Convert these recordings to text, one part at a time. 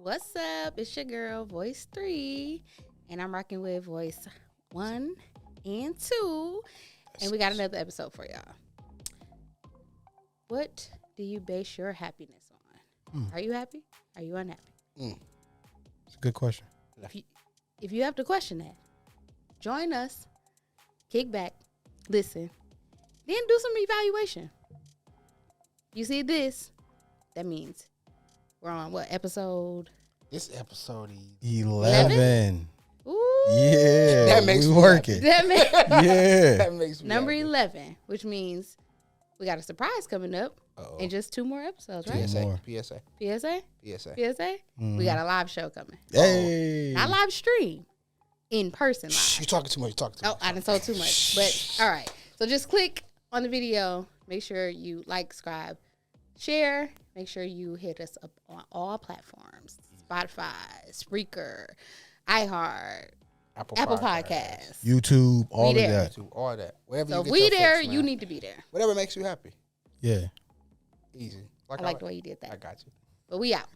What's up? It's your girl, Voice 3, and I'm rocking with Voice 1 and 2, and we got another episode for y'all. What do you base your happiness on? Are you happy? Are you unhappy? It's a good question. If you have to question that, join us, kick back, listen, then do some evaluation. You see this? That means we're on what episode? This episode 11. Ooh. Yeah. That makes we me working. That Yeah. that makes me Number happy. 11, which means we got a surprise coming up Uh-oh. in just 2 more episodes, right? Two more. PSA. PSA? PSA. PSA? We got a live show coming. Hey. Not live stream, in person live. Shh, you talking too much. You talking too Oh, much. I done told too much. But all right. So just click on the video. Make sure you like, subscribe, share. Make sure you hit us up on all platforms. Spotify, Spreaker, iHeart, Apple Podcasts. YouTube, all of there. that. To all that. Wherever So you if get we your there, fix, you man. need to be there. Whatever makes you happy. Yeah. Easy. I like the way you did I that. got you. But we out.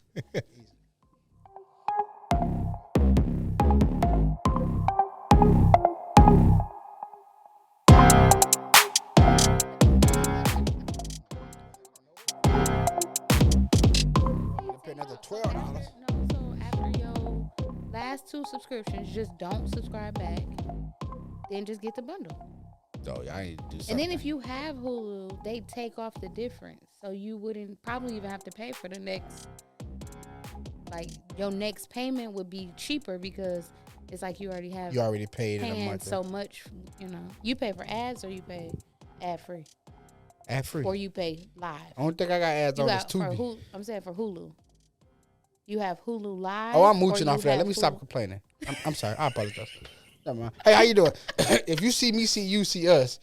Pay another $12. No, so after your last 2 subscriptions, just don't subscribe back. Then just get the bundle. Oh, yeah, I need to do something. And then if you have Hulu, they take off the difference. So you wouldn't probably even have to pay for the next, like your next payment would be cheaper because it's like you already have you already paid in a paying month. so much, you know. You pay for ads or you pay ad free Ad free. or you pay live. I don't think I got ads You on this got for Tubi. Hulu, I'm saying for Hulu. You have Hulu live. Oh, I'm or mooching you off that. have Let me stop Hulu- complaining. I'm sorry. I apologize. Never mind. Hey, how you doing? If you see me, see you, see us,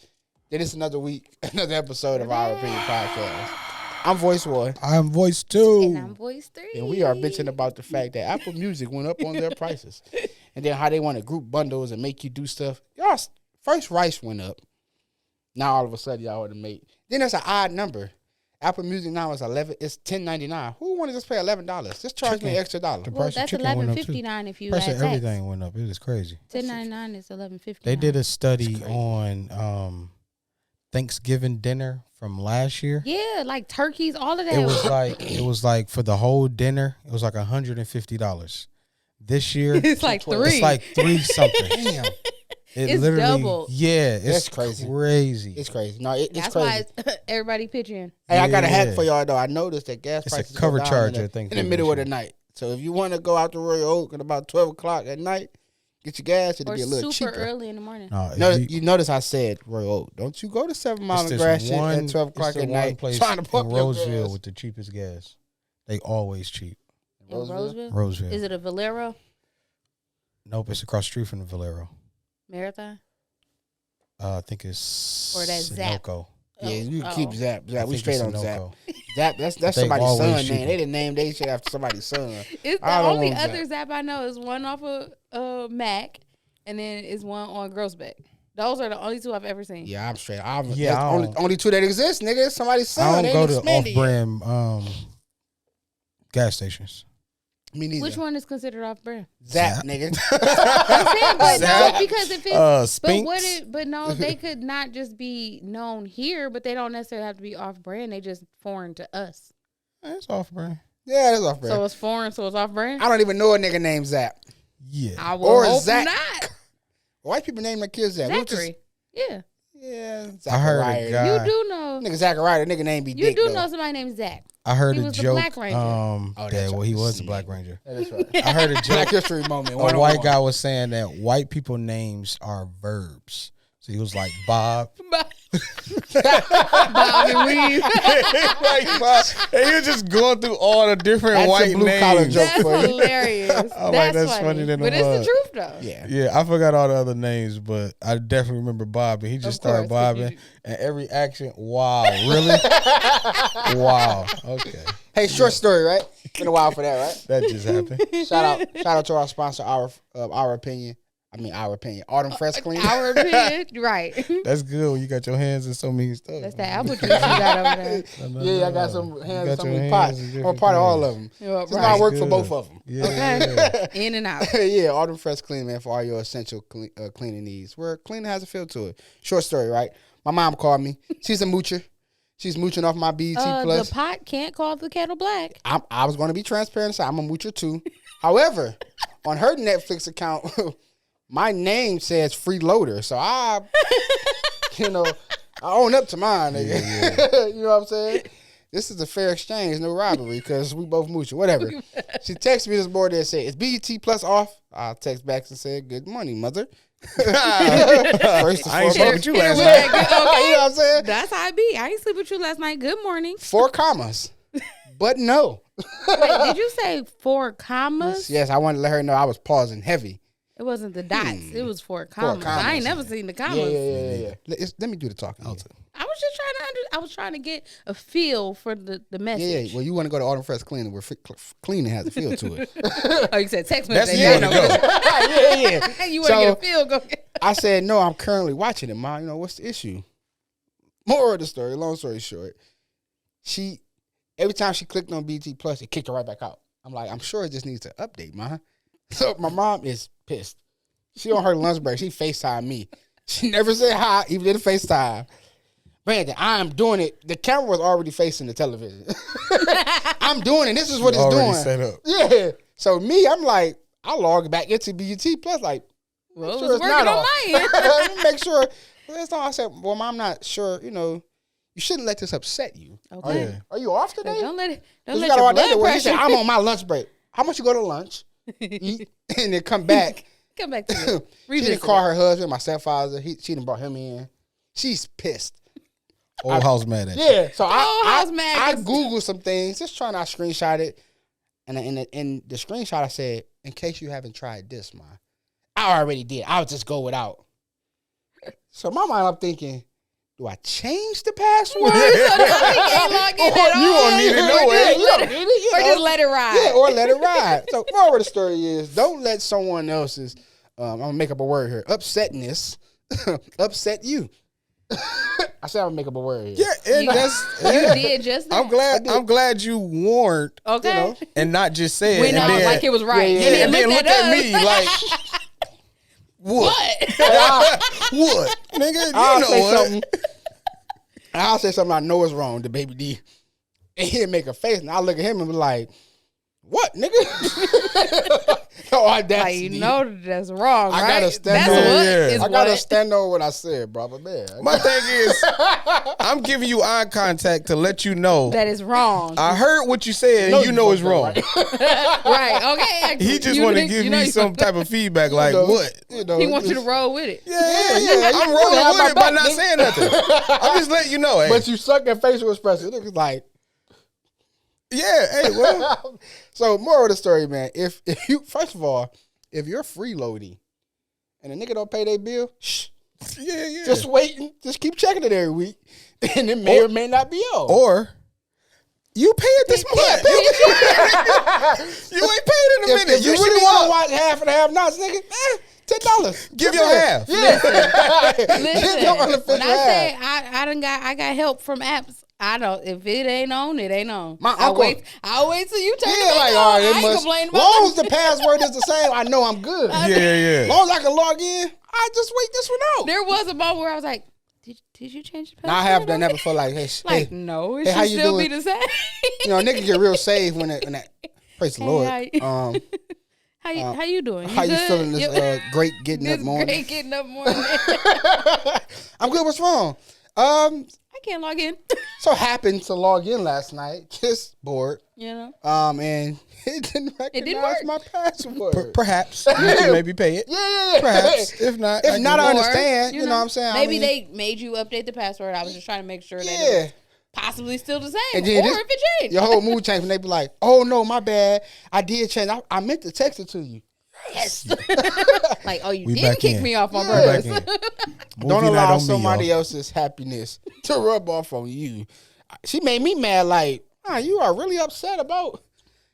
then it's another week, another episode of Our Opinion Podcast. I'm Voice 1, I'm Voice 2. And I'm Voice 3. and we are bitching about the fact that Apple Music went up on their prices. And then how they want to group bundles and make you do stuff. Y'all, first Rice went up. Now all of a sudden y'all want to make. Then that's an odd number. Apple Music now is it's $10.99. Who want to just pay $11? Just charge me an extra $1. The Well, price of that's chicken went up too. $11.59 if you Price add of tax. everything went up. It is crazy. $10.99 is $11.59. They did a study crazy. on Thanksgiving dinner from last year. Yeah, like turkeys, all of that. It was like for the whole dinner, it was like $150. This year, it's like $3. three. it's like 3 something. Damn. It's double. Yeah, it's That's crazy. crazy. It's crazy. No, it's That's crazy. why everybody pitching. Hey, I got a hack Yeah. for y'all though. I noticed that gas It's a prices cover go down charge, in I the, think, in the for middle of the this night. So if you want to go out to Royal Oak at about 12 o'clock at night, get your gas. It'll Or be a little super cheaper. early in the morning. No, if No, you- you notice I said Royal Oak. Don't you go to 7 Mile it's and this Grass shit one- at 12 it's o'clock the at one night place trying to in pump your Roseville gas. with the cheapest gas. They always cheap. In Roseville? Roseville. Is it a Valero Nope, it's across the street from the Valero. Marathon? I think it's Or that Zap. Sunoco. Yeah, you can keep Oh. Zap. I Zap. We think straight it's on Zap. Sunoco. Zap, that's They somebody's always son, cheaper. man. They didn't name they shit after somebody's son. It's the I don't only want other Zap. Zap I know is one off of Mac, and then is one on Grossbeck. Those are the only 2 I've ever seen. Yeah, I'm straight. Yeah, That's I only 2 that exist, nigga. It's somebody's son. I They don't ain't go to expanded yet. off-brand gas stations. Me neither. Which one is considered off brand? Zap, Zap. nigga. I'm saying, but no, Zap. because if it's but Spinks. but no, they could not just be known here, but they don't necessarily have to be off brand. They just foreign to us. It's off-brand. Yeah, that's off brand. So it's foreign, so it's off brand. I don't even know a nigga named Zap. Yeah. I will Or hope Zach. not. White people name their kids Zap. We just- Zachary. Yeah, Yeah, I heard a Zachariah. guy. you do know. Nigga Zachariah, the nigga name be You Dick, do though. know somebody named Zach. I heard He a was the joke. Black Ranger. Oh, Yeah, that's well, he right. was the Black Ranger. That is right. I heard a Black joke. History Moment. A 101. white guy was saying that white people names are verbs. So he was like Bob. Bob and Weave. Like Bob. And he was just going through all the different That's a white blue-collar names. joke. That's for you. hilarious. I'm like, that's funny than But a it's the mug. truth though. Yeah. Yeah, I forgot all the other names, but I definitely remember Bob. And he just Of course, started 'cause bobbing. And every action, wow, really? Wow. Okay. Hey, short story, right? Been a while for that, right? That just happened. Shout out to our sponsor, our opinion. Our opinion. Autumn Fresh Clean. Our opinion, right? That's good when you got your hands in so many stuff. That's that apple juice you got over there. Yeah, I got some hands in so many your pots. hands in I'm a different part of all things. of them. Yeah, Just I work for Good. both of them. Yeah, Okay, in and out. Yeah, Autumn Fresh Clean, man, for all your essential cleaning needs. Where cleaning has a feel to it. Short story, right? My mom called me. She's a moocher. She's mooching off my BET Plus. The pot can't call the kettle black. I was going to be transparent, so I'm a moocher too. However, on her Netflix account, my name says freeloader, so I own up to mine, nigga. Yeah. You know what I'm saying? This is a fair exchange, no robbery, because we both mooching, whatever. She texted me this morning and said, "Is BET Plus off?" I text back and said, "Good morning, mother." First and I ain't foremost. sleep with you last It night. was okay. You know what I'm saying? That's how I be. I ain't sleep with you last night. Good morning. 4 commas, but no. Wait, did you say 4 commas? Yes, I wanted to let her know I was pausing heavy. It wasn't the dots. It was 4 commas. I ain't never seen the commas. Yeah. Let me do the talking. I was just I was trying to get a feel for the message. Yeah. Well, you want to go to Autumn Fresh Cleaning where cleaning has a feel to it. Oh, you said text That's message. you want to go. Yeah. You want to get a feel? Go get I said, no, I'm currently watching it, Ma. What's the issue? More of the story, long story short. Every time she clicked on BT Plus, it kicked her right back out. I'm like, I'm sure it just needs to update, Ma. So my mom is pissed. She on her lunch break. She FaceTime me. She never said hi, even did a FaceTime. Brandon, I'm doing it. The camera was already facing the television. I'm doing it. This is what it's Already doing. set up. Yeah. So me, I'm like, I log back into BT Plus, like, well, it sure was it's working not on off. my end. Let me make sure. That's all I said. Well, Mom, I'm not sure. You shouldn't let this upset you. Okay. Are you off today? Don't let it. Don't 'Cause let you got your all day blood to work. He said, pressure I'm on my lunch break. How much you go to lunch, eat, and then come back? come back to you. She Revisit didn't call it. her husband, my stepfather. She didn't brought him in. She's pissed. Old house mad at you. Yeah, so I was mad I 'cause- Googled some things, just trying to screenshot it. And in the screenshot, I said, in case you haven't tried this, Ma. I already did. I'll just go without. So in my mind, I'm thinking, do I change the password? So that he can't log in at You all. won't need it no Yeah, way. you don't need it, you Or know. just let it ride. Yeah, or let it ride. So moral of the story is, don't let someone else's, I'm going to make up a word here, upsetness upset you. I said I'm going to make up a word here. Yeah, and You- that's. You did just that. I'm glad you warned Okay. and not just said. Went and out then, like it was right. Yeah, and then looked look at us. me like, what? What, nigga? You I'll know say what? something. I'll say something I know is wrong to Baby D. And he'll make a face, and I'll look at him and be like, what, nigga? No Like, audacity. you know that's wrong, I right? gotta stand That's on what it. is I got to what. stand on what I said, bro. But man, My thing is, I'm giving you eye contact to let you know That is wrong. I heard what you said, know and you know it's fucked up, wrong. right? Right, okay. He just You want to know- give you know me you some fucked type of feedback, like know, what? You know, He wants you to just- roll with it. Yeah, yeah, I'm you rolling have with my it by back, not nigga. saying nothing. I'm just letting you know. Hey, But you suck at facial expression. It was like, yeah, hey, well, so moral of the story, man. If you, first of all, if you're freeloading and a nigga don't pay their bill, shh, yeah. just waiting, just keep checking it every week, and it may or may not be on. Or you pay it this month. You ain't paid in a minute. If You you should really be want to up. watch half and half nots, nigga, $10. Give your half. Yeah. Give your Listen, unofficial when I say half. I got help from apps. I don't. If it ain't on, it ain't on. My I'll uncle- wait till you turn Yeah, it like, back all on. right, it I ain't must. complaining about Long as that. the password is the same, I know I'm good. Yeah. Long as I can log in, I just wait this one out. There was a moment where I was like, "Did you change the password?" Now I have done on that it? before. Like, hey, Like, hey, no, it hey, how should you still doing? be the same. you know, nigga get real safe when that. Praise the Hey, Lord. How you doing? How you good? feeling this great getting up This morning? great getting up morning. I'm good. What's wrong? I can't log in. So happened to log in last night, just bored. You know. And it didn't recognize work. my password. Perhaps you can maybe pay it. Yeah. Perhaps. If not, If not, I Or, understand. You know what I'm saying? Maybe I mean, they made you update the password. I was just trying to make sure that it Yeah. was possibly still the same, And or then if it changed. Your whole mood changed when they be like, "Oh no, my bad. I did change. I meant to text it to you." Yes. Like, oh, you We didn't back kick in. me off on Yeah. Back purpose. in. Don't Movie night allow on me, somebody y'all. else's happiness to rub off on you. She made me mad. Like, you are really upset about.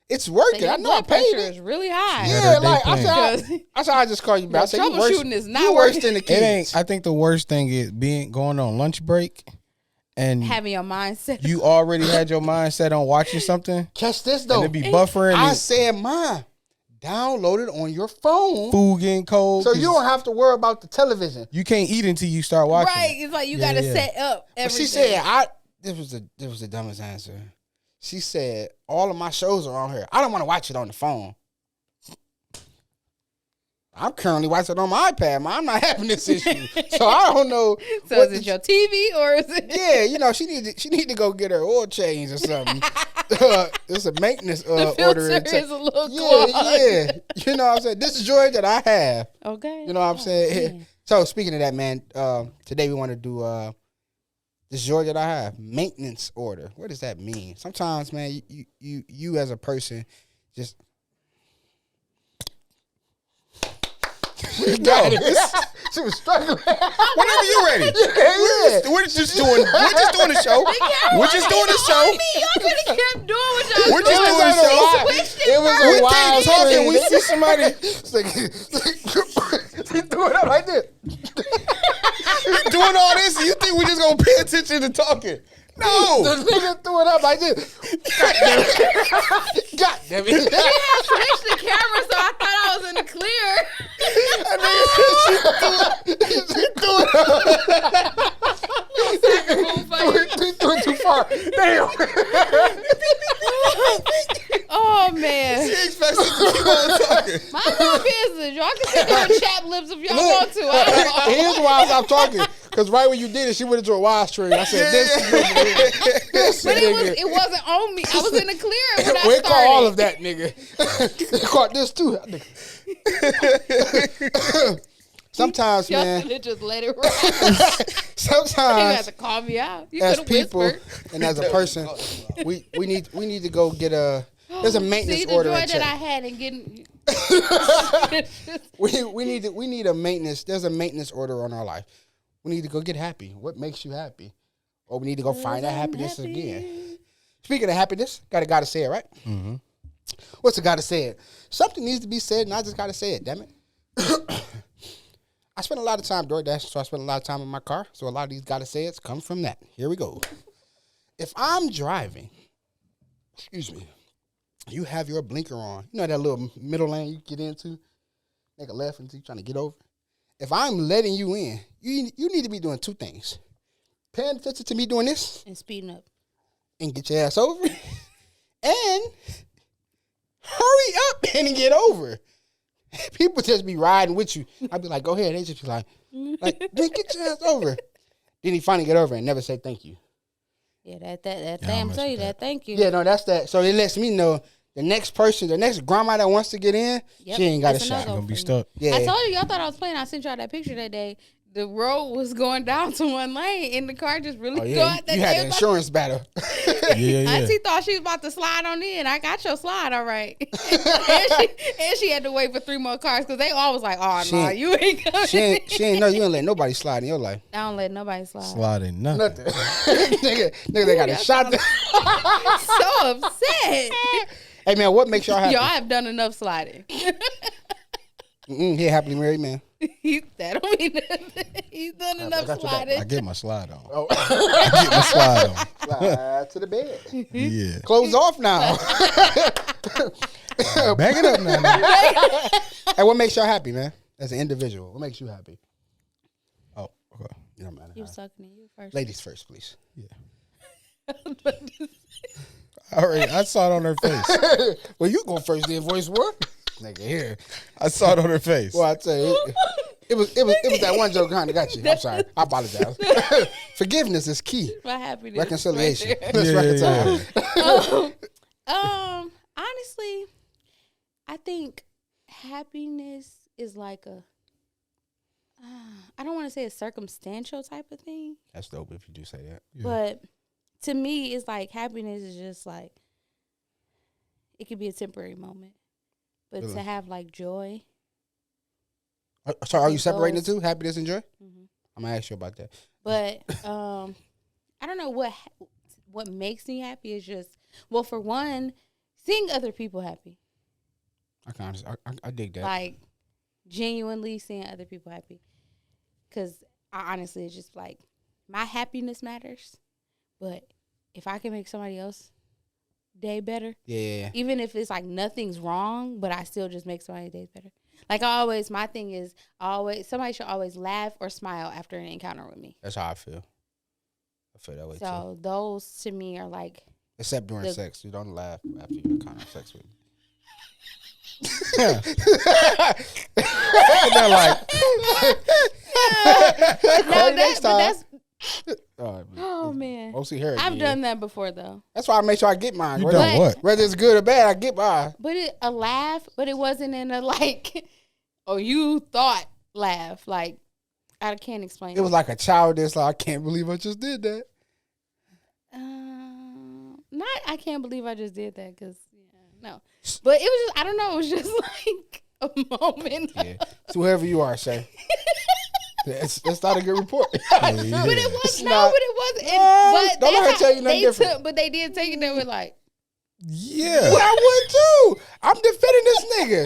It's So working. your I know I blood pressure paid it. is really high. Yeah, Yeah, they like playing. I said, I just call you back. I said, you worse, troubleshooting is not you worse working. than the It kids. ain't. I think the worst thing is going on lunch break, and Having your mindset. you already had your mindset on watching something, Catch this and though. it be buffering. I and said mine. Download it on your phone, food getting cold, so you 'cause don't have to worry about the television. you can't eat until you start watching. Right. it. It's like you Yeah, got to yeah. set up But everything. she said, this was the dumbest answer. She said, all of my shows are on here. I don't want to watch it on the phone. I'm currently watching it on my iPad. I'm not having this issue. So I don't know. So is it your TV or is it? Yeah, she need to go get her oil change or something. It's a maintenance The order. filter is a little Yeah, clogged. yeah. You know what I'm saying? This is joy that I have. Okay. You know what I'm saying? man. So speaking of that, man, today we want to do this joy that I have, maintenance order. What does that mean? Sometimes, man, you as a person just got it. She was struggling. Whenever you ready. Yeah. We're just doing the show. We're just doing the show. Y'all could have kept doing what y'all We're was just doing. doing the show. Switched It was We a wild keep talking. swing. We see somebody. It's like, he threw it up like this. doing all this, and you think we just gonna pay attention to talking? No. The nigga threw it up like this. God damn it. God damn it. Switched the camera, so I thought I was in the clear. She threw it up. He threw it too far. Damn. Oh man, She expects us to keep on talking. mind your business. Y'all can sit there and chap lips if y'all want to. I don't know. Here's why I stopped talking. Because right when you did it, she would have drew a wide string. I said, this But nigga. it wasn't on me. I was in the clear when I We started. caught all of that, nigga. They caught this too. Sometimes, Y'all man. could have just let it ride. You had Sometimes, to call me out. You as could have people whispered. and as a person, we need to go get a. There's a maintenance See the order joy in that I check. had in getting. We need a maintenance. There's a maintenance order on our life. We need to go get happy. What makes you happy? Or we need to go find that happiness again. Speaking of happiness, gotta say it, right? Mm-hmm. What's the gotta say it? Something needs to be said, and I just gotta say it. Damn it! I spend a lot of time DoorDash, so I spend a lot of time in my car. So a lot of these gotta say it's come from that. Here we go. If I'm driving, excuse me, you have your blinker on. You know that little middle lane you get into, make a left until you're trying to get over. If I'm letting you in, you need to be doing two things: paying attention to me doing this And speeding up. and get your ass over, and hurry up and get over. People just be riding with you. I'd be like, go ahead. They just be like, then get your ass over. Then he finally get over and never say thank you. Yeah, that thing. I I'm mess telling you with that. Thank you. Yeah, no, that's that. So it lets me know the next person, the next grandma that wants to get in, Yep, she ain't got a it's a shot. no-go. Gonna be stuck. Yeah, I told you, y'all thought I was playing. I sent y'all that picture that day. The road was going down to one lane, and the car just really oh, going. yeah. That You had day the was insurance battle. Yeah. Auntie thought she was about to slide on in. I got your slide, all right. and she had to wait for 3 more cars because they always like, oh, She no, ain't- you ain't coming. she ain't know you ain't let nobody slide in your life. I don't let nobody slide. Sliding nothing. Nothing. nigga, they got a That shot. so upset. Hey man, what makes y'all happy? Y'all have done enough sliding. He a happily married man. That don't mean nothing. He's done enough got your back. sliding. I get my slide on. Oh, I get my slide on. slide to the bed. Yeah. Clothes off now. Back it up now. Man. Hey, what makes y'all happy, man? As an individual, what makes you happy? Oh, okay. You don't matter. You was talking to you first. Ladies first, please. I saw it on her face. Well, you go first, then voice work. Nigga, here. I saw it on her face. Well, I tell you, it was that one joke kind of got you. I'm sorry. I apologize. Forgiveness is key. My happiness. Reconciliation. Right there. Let's Yeah, reconcile. Honestly, I think happiness is like a. I don't want to say a circumstantial type of thing, That's dope if you do say that. Yeah. but to me, it's like happiness is just like it could be a temporary moment, but Really? to have like joy. So are you It separating the goes- two, happiness and joy? Mhm. I'm gonna ask you about that. But I don't know what makes me happy is just, well, for one, seeing other people happy. I dig that. Like, genuinely seeing other people happy. Because I honestly, it's just like, my happiness matters. But if I can make somebody else day better, yeah. even if it's like nothing's wrong, but I still just make somebody's days better. Like, my thing is somebody should always laugh or smile after an encounter with me. That's how I feel. I feel that way too. So those to me are like, except during sex, you don't laugh after you encounter sex with me. Yeah. They're like, no, that's oh man. Mostly her. I've done that before though. That's why I make sure I get mine. you done what? Whether it's good or bad, I get mine. But a laugh, but it wasn't in a like, oh, you thought laugh. Like, I can't explain It was like a child that's like, I can't believe I just did that. Not, I can't believe I just did that because, no. But it was just, I don't know, it was just like a moment. Yeah. So whoever you are, sir. That's not a good report. But it was, but it wasn't. But don't let her tell you nothing different. But they did take it, they were like, yeah. Well, I would too. I'm defending this nigga.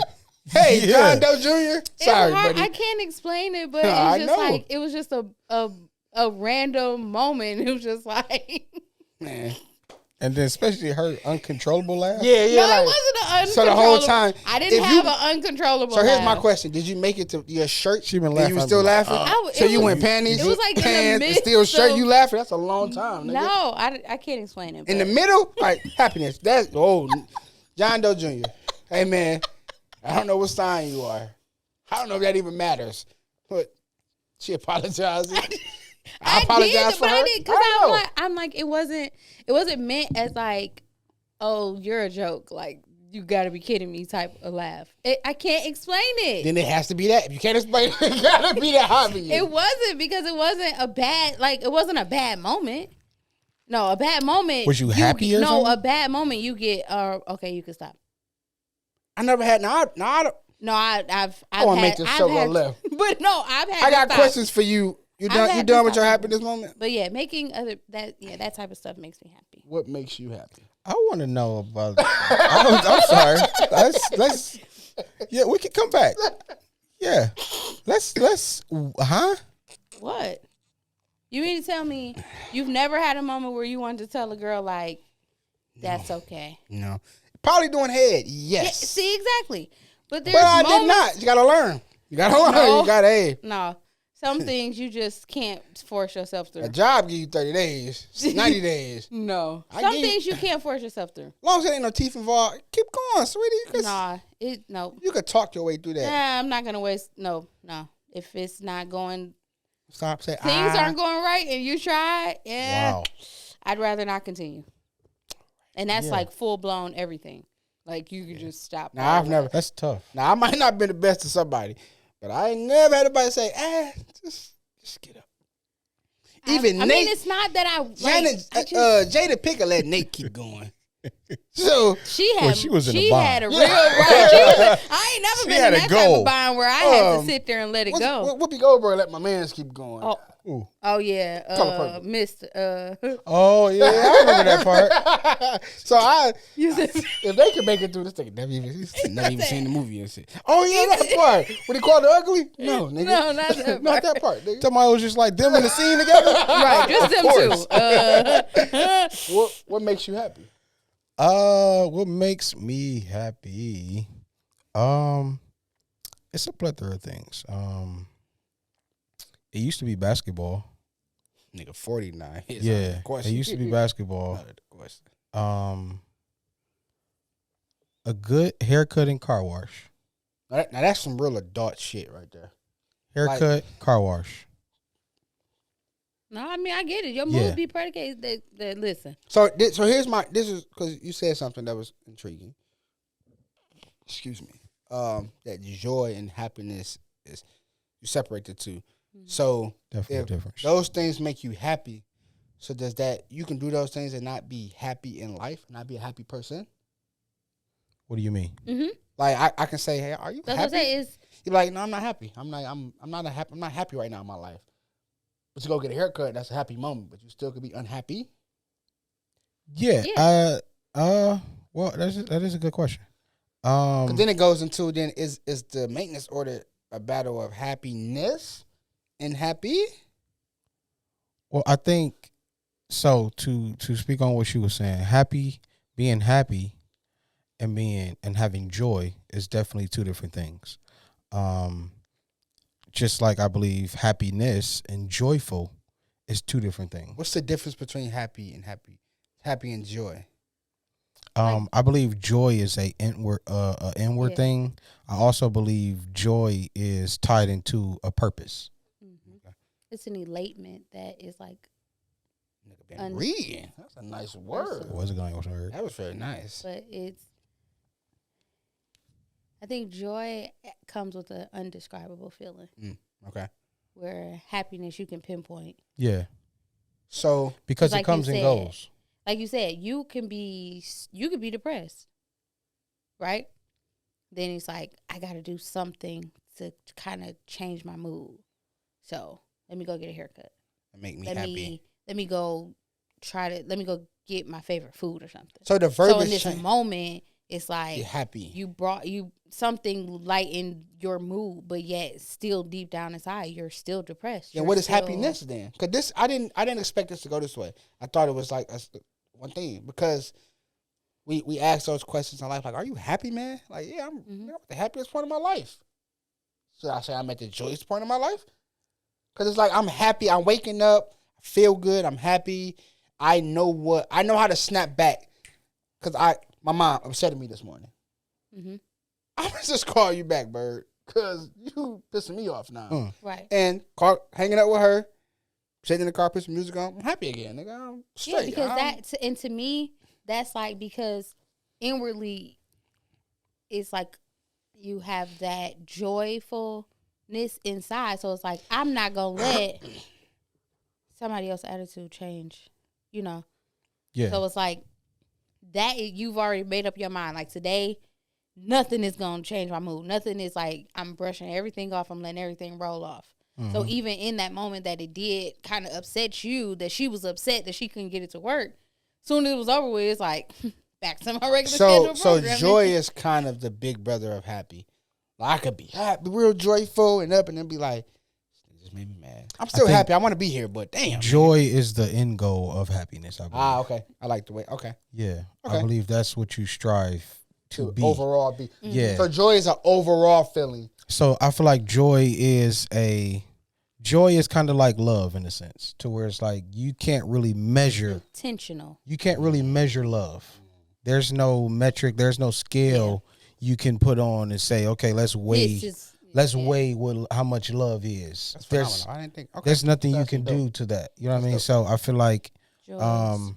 Hey, Yeah. John Doe Jr. Sorry, buddy. I can't explain it, but I it's just know. like, it was just a random moment. It was just like, Man. And then especially her uncontrollable laugh. Yeah, no, like, it wasn't an uncontrollable. so the whole time, I didn't if have you- an uncontrollable. So here's my laugh. question: did you make it to your shirt? She been and laughing. you were still laughing. So it you was- went panties, it was like in the pants, and midst still shirt. of- You laughing? That's a long time. Nigga. No, I can't explain it. In the but- middle, like happiness. That's John Doe Jr. Hey man, I don't know what sign you are. I don't know if that even matters. But she apologized. I apologize for her. I did because I know. I'm like it wasn't meant as like, oh, you're a joke, like you got to be kidding me type of laugh. I can't explain it. Then it has to be that. If you can't explain it, it gotta be that obvious. It wasn't because it wasn't a bad moment. No, a bad moment. Was you happy or No, something? a bad moment. You get okay. You can stop. I never had. No, I've wanna had, make this I've show go had, left. But no, I've had. I to got stop. questions for you. You I've done? had You to done with your stop. happiness moment? But yeah, making that type of stuff makes me happy. What makes you happy? I want to know about. I'm sorry. Let's. Yeah, we can come back. Yeah, let's. Huh? What? You mean to tell me you've never had a moment where you wanted to tell a girl like, "That's okay"? No. Probably doing head. Yeah, Yes. see, exactly. But there's But I did moments. not. You gotta learn. You gotta learn. No. You gotta. Hey, No, some things you just can't force yourself a through. job give you 30 days, 90 days. No, I some get it. things you can't force yourself through. As long as there ain't no teeth involved, keep going, sweetie. You could talk your way through that. Nah, I'm not gonna waste. No. If it's not going, Stop saying things aren't going right, and you try. Yeah, Wow. I'd rather not continue. And that's Yeah. like full blown everything. Like you could just stop. Now I've never. That's tough. Now I might not been the best to somebody, but I ain't never had anybody say, just get up. Even I Nate, mean, it's not that I like. Jada Pickett let Nate keep going. So She had. Well, she was in a she bind. had a real. Right, she was I ain't never She been had in a that type goal. of bind where I had to Um, sit there and let it go. Whoopi Goldberg let my mans keep going. Oh, Ooh. oh yeah, Color purple. Mr. Oh yeah, I remember that part. So You said- if they can make it through this thing, never even seen the movie and shit. Oh yeah, that part. When he called her ugly? No, nigga. No, not that Not part. that part, nigga. Somebody was just like them in the scene together. Right, just them two. What makes you happy? What makes me happy? It's a plethora of things. It used to be basketball. Nigga, 49. Yeah, it used to be basketball. Out of the question. A good haircut and car wash. Now that's some real adult shit right there. Haircut, car wash. No, I mean I get it. Your Yeah. moves be predicated that listen. So here's this is because you said something that was intriguing. Excuse me. That joy and happiness is you separate the two. So Definitely if difference. those things make you happy, so does that you can do those things and not be happy in life, not be a happy person? What do you mean? Mm-hmm. Like I can say, hey, are you That's happy? what I say is You're like, no, I'm not happy. I'm not happy right now in my life. But to go get a haircut, that's a happy moment. But you still could be unhappy. Yeah. Yeah. Well, that is a good question. 'Cause then it goes into then is the maintenance order a battle of happiness and happy? Well, I think so. To speak on what she was saying, being happy, and having joy is definitely two different things. Just like I believe happiness and joyful is two different things. What's the difference between happy and joy? I believe joy is a inward Yeah. thing. I also believe joy is tied into a purpose. It's an elatement that is like, Nigga been reading. That's a nice word. What's it going on? That was very nice. but it's. I think joy comes with an undescribable feeling, Okay. where happiness you can pinpoint. Yeah, So because Like it comes you and said. goes. Like you said, you could be depressed, right? Then it's like, I got to do something to kind of change my mood. So let me go get a haircut. make me Let happy. me go let me go get my favorite food or something. So the So verbiage in this change. moment, it's like You're happy. you brought you something light in your mood, but yet still deep down inside, you're still depressed. Then You're what is still- happiness then? Because this, I didn't expect this to go this way. I thought it was like one thing because we ask those questions in life, like, "Are you happy, man?" Like, yeah, I'm at the happiest point of my life. Should I say I'm at the joyous point of my life? Because it's like I'm happy. I'm waking up. I feel good. I'm happy. I know how to snap back. Because my mom upset me this morning. Mhm. I'm gonna just call you back, Bird, because you pissing me off now. Right. And hanging out with her, sitting in the car, put some music on. I'm happy again, nigga. I'm straight. Yeah, because and to me, that's like, because inwardly, it's like you have that joyfulness inside. So it's like, I'm not gonna let somebody else's attitude change, you know. Yeah, So it's like that you've already made up your mind. Like today, nothing is gonna change my mood. Nothing is like, I'm brushing everything off. I'm letting everything roll off. So even in that moment that it did kind of upset you, that she was upset that she couldn't get it to work, soon as it was over with, it's like back to my regular schedule So programming. joy is kind of the big brother of happy. Like, I could be happy, real joyful, and up, and then be like, "This just made me mad." I'm still think happy. I want to be here, but damn. joy is the end goal of happiness. I believe. Okay. I like the way. Okay. Yeah, Okay. I believe that's what you strive to be. Overall be. Yeah. So joy is an overall feeling. So I feel like joy is kind of like love in a sense, to where it's like you can't really measure intentional. love. There's no metric, there's no scale you can put on and say, okay, let's weigh how much love is. That's There's phenomenal. I didn't think. Okay. there's nothing you That's can dope. do to that. You know what I mean? That's So I feel like Joys.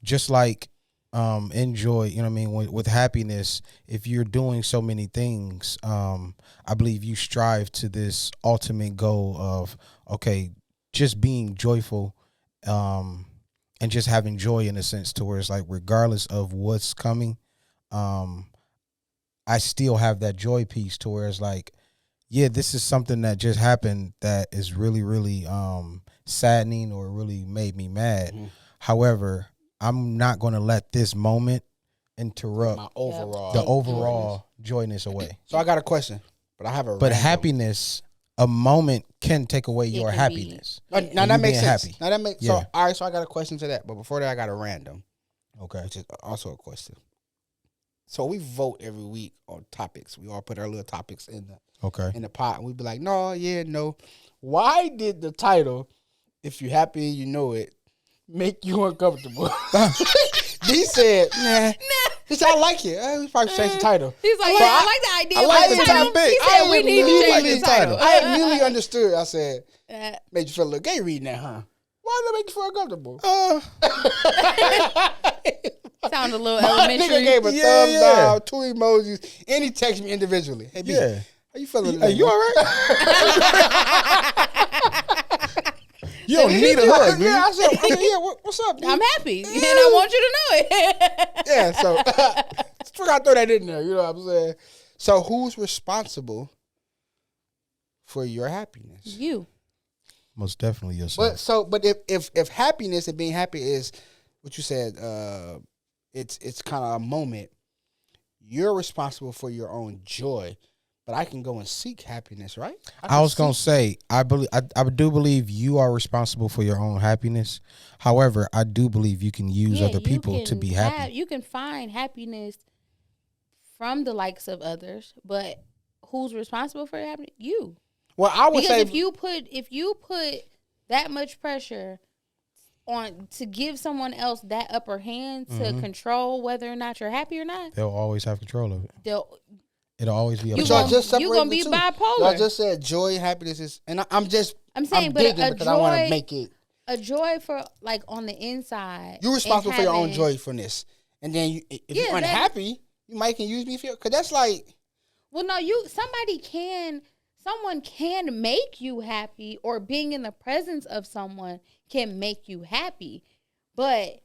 just like enjoy, you know what I mean, with happiness, if you're doing so many things, I believe you strive to this ultimate goal of, okay, just being joyful, and just having joy in a sense, to where it's like, regardless of what's coming, I still have that joy piece, to where it's like, yeah, this is something that just happened that is really, really saddening or really made me mad. However, I'm not going to let this moment interrupt My overall. the overall joyness away. So I got a question, but I have a. But random. happiness, a moment can take away your can be. happiness. Now you that makes being sense. happy. Now that makes Yeah. so. All right, so I got a question to that, but before that, I got a random, Okay. which is also a question. So we vote every week on topics. We all put our little topics in Okay. the pot, and we be like, no, yeah, no. Why did the title, "If You Happy You Know It," make you uncomfortable? D said, nah. He said, I like it. We probably change the title. He's like, But yeah, I like the idea. I like but the title. topic. He said we need to change the immediately- title. I immediately understood. I said, Uh, made you feel a little gay reading that, huh? Why did that make you feel uncomfortable? sound a little My elementary. nigga gave a Yeah, thumbs yeah. down, 2 emojis, and he texted me individually. Hey, B, Yeah. how you feeling? Hey, today, you man? all right? You don't need a hug, Yeah, man. I said, yeah, what's up, dude? I'm happy, and I want you to know it. Yeah, so I throw that in there. You know what I'm saying? So who's responsible for your happiness? You. Most definitely yourself. But if happiness and being happy is what you said, it's kind of a moment. You're responsible for your own joy, but I can go and seek happiness, right? I was gonna say, I do believe you are responsible for your own happiness. However, I do believe you can use other people to be happy. You can find happiness from the likes of others, but who's responsible for your happiness? You. Well, I would say if you put that much pressure on to give someone else that upper hand to control whether or not you're happy or not, they'll always have control of it. It'll always be. You're gonna be bipolar. Y'all just said joy, happiness is, and I'm saying, but because I want to make it a joy for like on the inside. You're responsible for your own joyfulness, and then if you're unhappy, you might can use me for, because that's like. Well, no, someone can make you happy, or being in the presence of someone can make you happy, but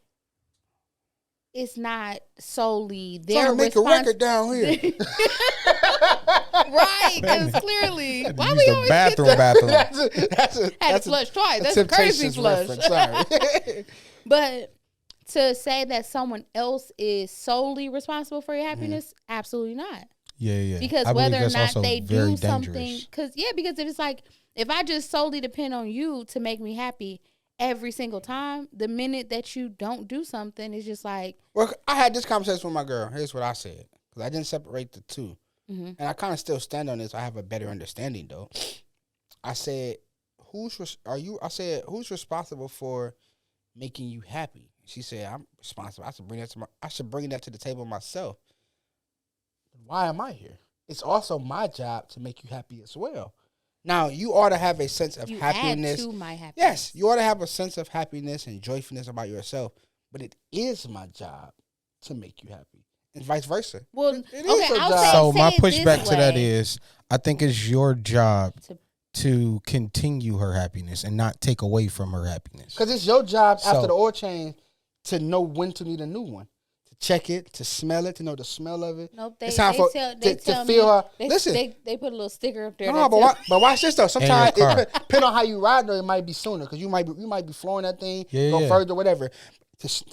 it's not solely their responsibility. Make a record down here. Right, because clearly, why we always bathroom? had to flush twice. That's a crazy flush. Sorry. But to say that someone else is solely responsible for your happiness, absolutely not. Yeah. Because whether or not they do something, because if it's like, if I just solely depend on you to make me happy every single time, the minute that you don't do something, it's just like. Well, I had this conversation with my girl. Here's what I said, because I didn't separate the two. And I kind of still stand on this. I have a better understanding though. I said, who's responsible for making you happy? She said, I'm responsible. I should bring that to the table myself. Why am I here? It's also my job to make you happy as well. Now, you ought to have a sense of happiness. Add to my happiness. Yes, you ought to have a sense of happiness and joyfulness about yourself. But it is my job to make you happy. And vice versa. Well, it is your job. So my pushback to that is, I think it's your job to continue her happiness and not take away from her happiness. Because it's your job after the oil change to know when to need a new one. To check it, to smell it, to know the smell of it. Nope, it's time to feel her. Listen. They put a little sticker up there. No, but watch this though. Sometimes depending on how you ride, though, it might be sooner because you might be flooring that thing, go further, whatever.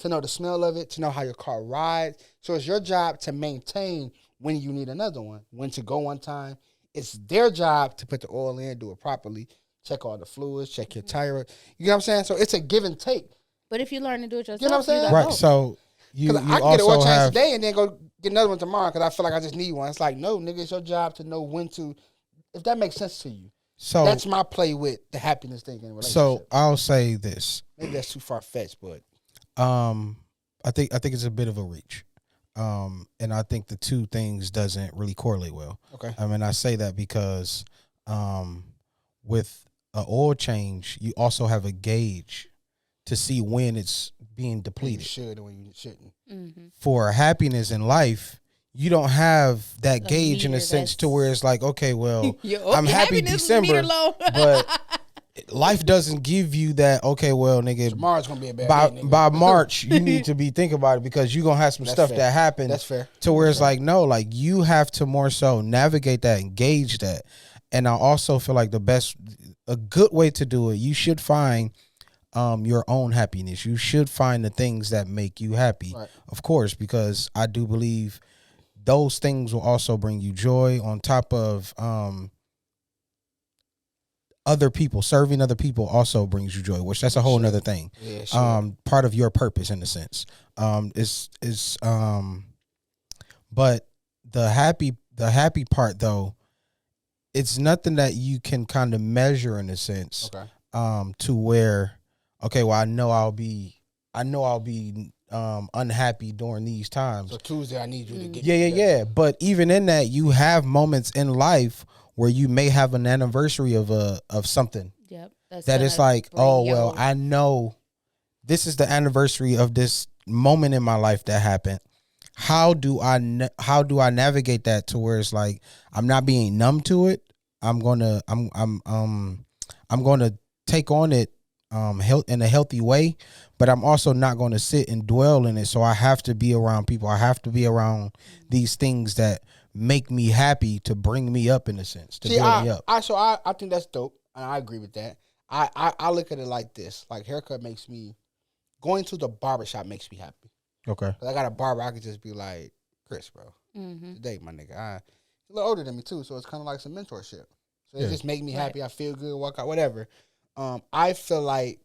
To know the smell of it, to know how your car rides. So it's your job to maintain when you need another one, when to go one time. It's their job to put the oil in, do it properly, check all the fluids, check your tire. You know what I'm saying? So it's a give and take. But if you learn to do it yourself, you know what I'm saying? Right. So you I can get an oil change today and then go get another one tomorrow because I feel like I just need one. It's like, no, nigga, it's your job to know when to, if that makes sense to you. So that's my play with the happiness thing in a relationship. So I'll say this. Maybe that's too far fetched, but I think it's a bit of a reach. And I think the two things doesn't really correlate well. Okay. I mean, I say that because with an oil change, you also have a gauge to see when it's being depleted. You should and when you shouldn't. Mm-hmm. For happiness in life, you don't have that gauge in a sense to where it's like, okay, well, I'm happy December, but life doesn't give you that. Okay, well, nigga, tomorrow's gonna be a bad day, nigga. By March, you need to be thinking about it because you're gonna have some stuff that happens. That's fair. To where it's like, no, like you have to more so navigate that, engage that, and I also feel like a good way to do it, you should find your own happiness. You should find the things that make you happy, right. Of course, because I do believe those things will also bring you joy on top of other people. Serving other people also brings you joy, which that's a whole nother thing. Yeah, sure. Part of your purpose in a sense. But the happy part though, it's nothing that you can kind of measure in a sense. Okay. To where, okay, well, I know I'll be unhappy during these times. So Tuesday, I need you to get. Yeah. But even in that, you have moments in life where you may have an anniversary of something. Yep. That it's like, oh well, I know this is the anniversary of this moment in my life that happened. How do I navigate that to where it's like I'm not being numb to it? I'm gonna take on it in a healthy way, but I'm also not going to sit and dwell in it. So I have to be around people. I have to be around these things that make me happy to bring me up in a sense, to build me up. I think that's dope, and I agree with that. I look at it like this: like haircut makes me, going to the barbershop makes me happy. Okay. 'Cause I got a barber, I could just be like, Chris, bro, today, my nigga. He's a little older than me too, so it's kind of like some mentorship. So it just make me happy. I feel good, walk out, whatever. I feel like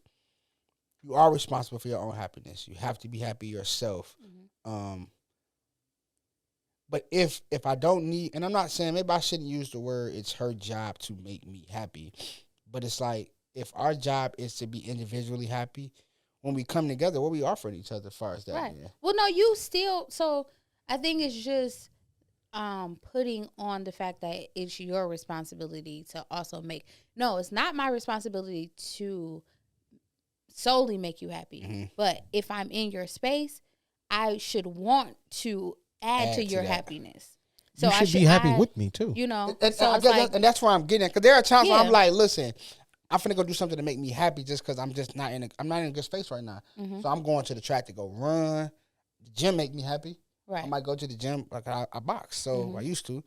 you are responsible for your own happiness. You have to be happy yourself. But if I don't need, and I'm not saying, maybe I shouldn't use the word, it's her job to make me happy. But it's like, if our job is to be individually happy, when we come together, what we offering each other as far as that? Right. Yeah. Well, no, you still. So I think it's just putting on the fact that it's your responsibility to also make. No, it's not my responsibility to solely make you happy. But if I'm in your space, I should want to add to your that. happiness. So you should be happy with me too. You know, And, so I it's guess like, and that's where I'm getting at. Because there are times where I'm Yeah. like, listen, I'm finna go do something to make me happy just because I'm just not I'm not in a good space right now. So I'm going to the track to go run. The gym make me happy. right. I might go to the gym, like I box, so I used to.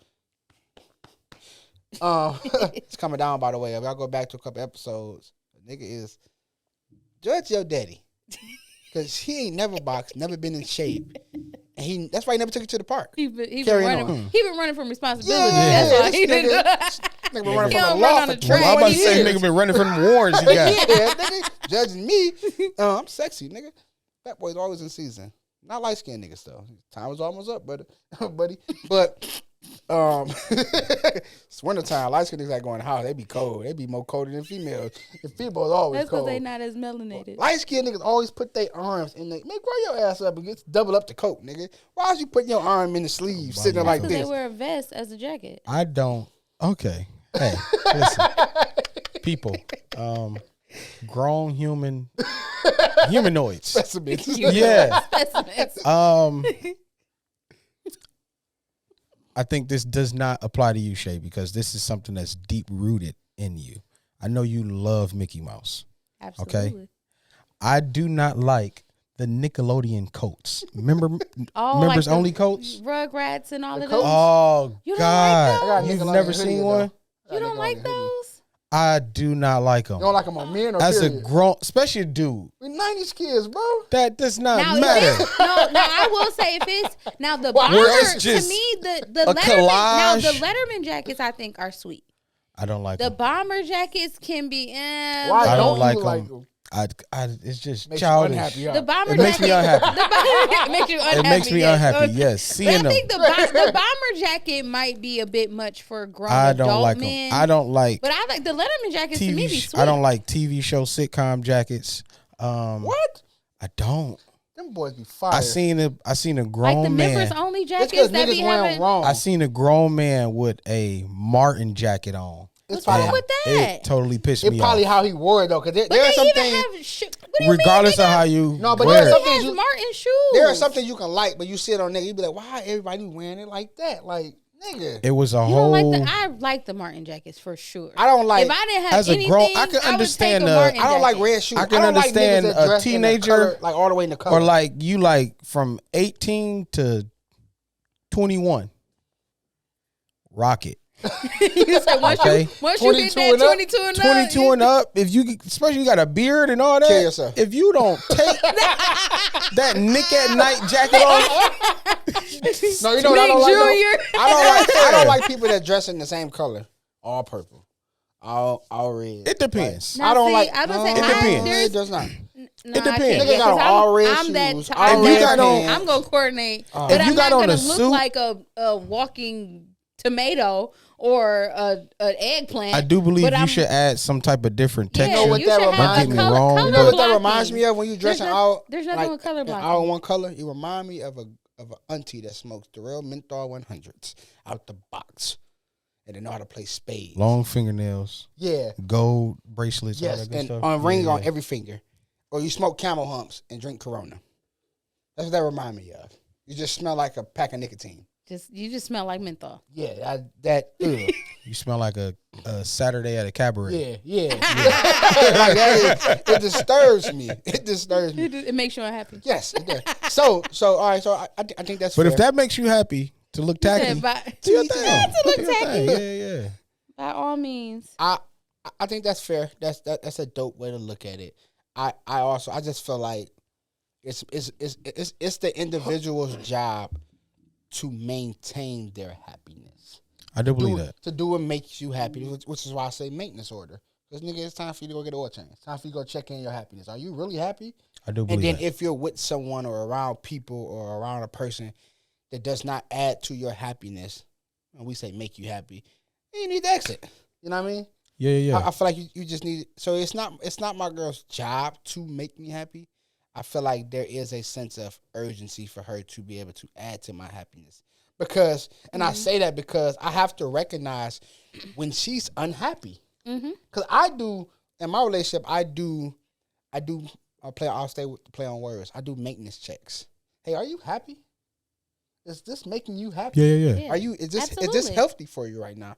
It's coming down, by the way. If y'all go back to a couple episodes, the nigga is judge your daddy. Because he ain't never boxed, never been in shape. And that's why he never took it to the park. He been Carrying running. on. He been running from responsibility. Yeah, That's why he this did. nigga been running He from the don't law run on for the track. Well, I'm about to 20 say, years. nigga been running from the warrants. He got. Yeah, nigga, judging me. I'm sexy, nigga. Fat boy's always in season. Not light skinned niggas though. Time was almost up, buddy. But it's wintertime. Light skinned niggas like going house. They be cold. They be more colder than females. And females always That's because cold. they not as melanated. Light skinned niggas always put their arms in the. Man, grow your ass up and get double up the coat, nigga. Why is you putting your arm in the sleeve, sitting there like Because they this? wear a vest as a jacket. I don't. Okay. Hey, listen, people. Grown humanoids. Specimens. Yeah. Specimens. I think this does not apply to you, Shay, because this is something that's deep rooted in you. I know you love Mickey Mouse. Absolutely. I do not like the Nickelodeon coats. Remember Oh, members like the only coats? Rugrats and all of coats? those. Oh You don't like God. those? You've Nickelodeon never hoodie, seen though. one? You don't like those? I do not like them. You don't like them on men or As a period? grown, especially a dude, We 90s kids, bro. that does not Now, if matter. it's, no, I will say if it's now the Well, bomber it's to just me the a Letterman now collage. the Letterman jackets I think are sweet. I don't like The them. bomber jackets can be Why I don't don't like you like them. them? It's just Makes you childish. unhappy, huh? the bomber It makes me jacket. unhappy. The bomber makes you unhappy. It makes me yes. unhappy. Yes, But seeing I them. think the bomber jacket might be a bit much for grown I adult don't like men. them. I don't like But I like the Letterman jackets to me TV. be sweet. I don't like TV show sitcom jackets. What? I don't. Them boys be fire. I seen a like grown the man. members only It's jackets because that be niggas wear them having. wrong. I seen a grown man with a Martin jacket on. It's What's wrong probably, with that? It totally pissed it's me probably off. how he wore it, though. Because But there they are some even things. have what do you Regardless mean? of how you No, but wear there's it. something He has you- Martin shoes. There are something you can like, but you see it on nigga, you be like, why everybody wearing it like that? Like, nigga. It was a You whole. don't like the? I like the Martin jackets for sure. I don't like. If I didn't have as a anything, grown- I can understand, would take a Martin I don't like jacket. red shoes. I can don't understand like niggas that a dress in the teenager color, like all the way in the color. or like you like from 18 to 21. Rock it. You said once Okay. you hit 22 that and up, 22 and up, 22 and up, if you especially you got a beard and all Kill that, yourself. if you don't take that Nick at Night jacket off, No, you know what I Nick don't like? Jr. Though? I don't like people that dress in the same color, all purple, all red. it depends. Now, I don't see, like. I was no, saying, It depends. It does not. No, It I can't. depends. Nigga got 'cause on all red I'm that shoes, type. all If you red got on- pants. I'm gonna coordinate, but If I'm you got not on gonna a look suit- like a walking tomato or an eggplant. I do believe but you I'm- should add some type of different Yeah, texture. know what you that should reminds have me a color, wrong, color You know what that blocking. reminds me of when you dressing out? There's nothing like, with color in blocking. all one color. It remind me of a auntie that smokes the real menthol 100s out the box, and they know how to play spades. Long fingernails, Yeah. gold bracelets, all Yes, that good and stuff. on ring Yeah, on yeah. every finger, or you smoke Camel Humps and drink Corona. That's what that remind me of. You just smell like a pack of nicotine. You just smell like menthol. Yeah, that. Ugh. You smell like a Saturday at a cabaret. Yeah. Like that it disturbs me. It disturbs me. It makes you unhappy. Yes, it does. So all right. So I think that's. But fair. if that makes you happy to look tacky, Said by, do your to thing. to look Do your tacky. thing. Yeah. by all means. I think that's fair. That's a dope way to look at it. I just feel like It's the individual's job to maintain their happiness. I do believe that. To do what makes you happy, which is why I say maintenance order. Because nigga, it's time for you to go get an oil change. It's time for you to go check in your happiness. Are you really happy? I do believe And then that. if you're with someone or around people or around a person that does not add to your happiness, and we say make you happy, then you need to exit. You know what I mean? Yeah. I feel like you just need. So it's not my girl's job to make me happy. I feel like there is a sense of urgency for her to be able to add to my happiness. Because, and I say that because I have to recognize when she's unhappy. Because I do, in my relationship, I'll stay with the play on words. I do maintenance checks. Hey, are you happy? Is this making you happy? Yeah. Is this healthy for you right now?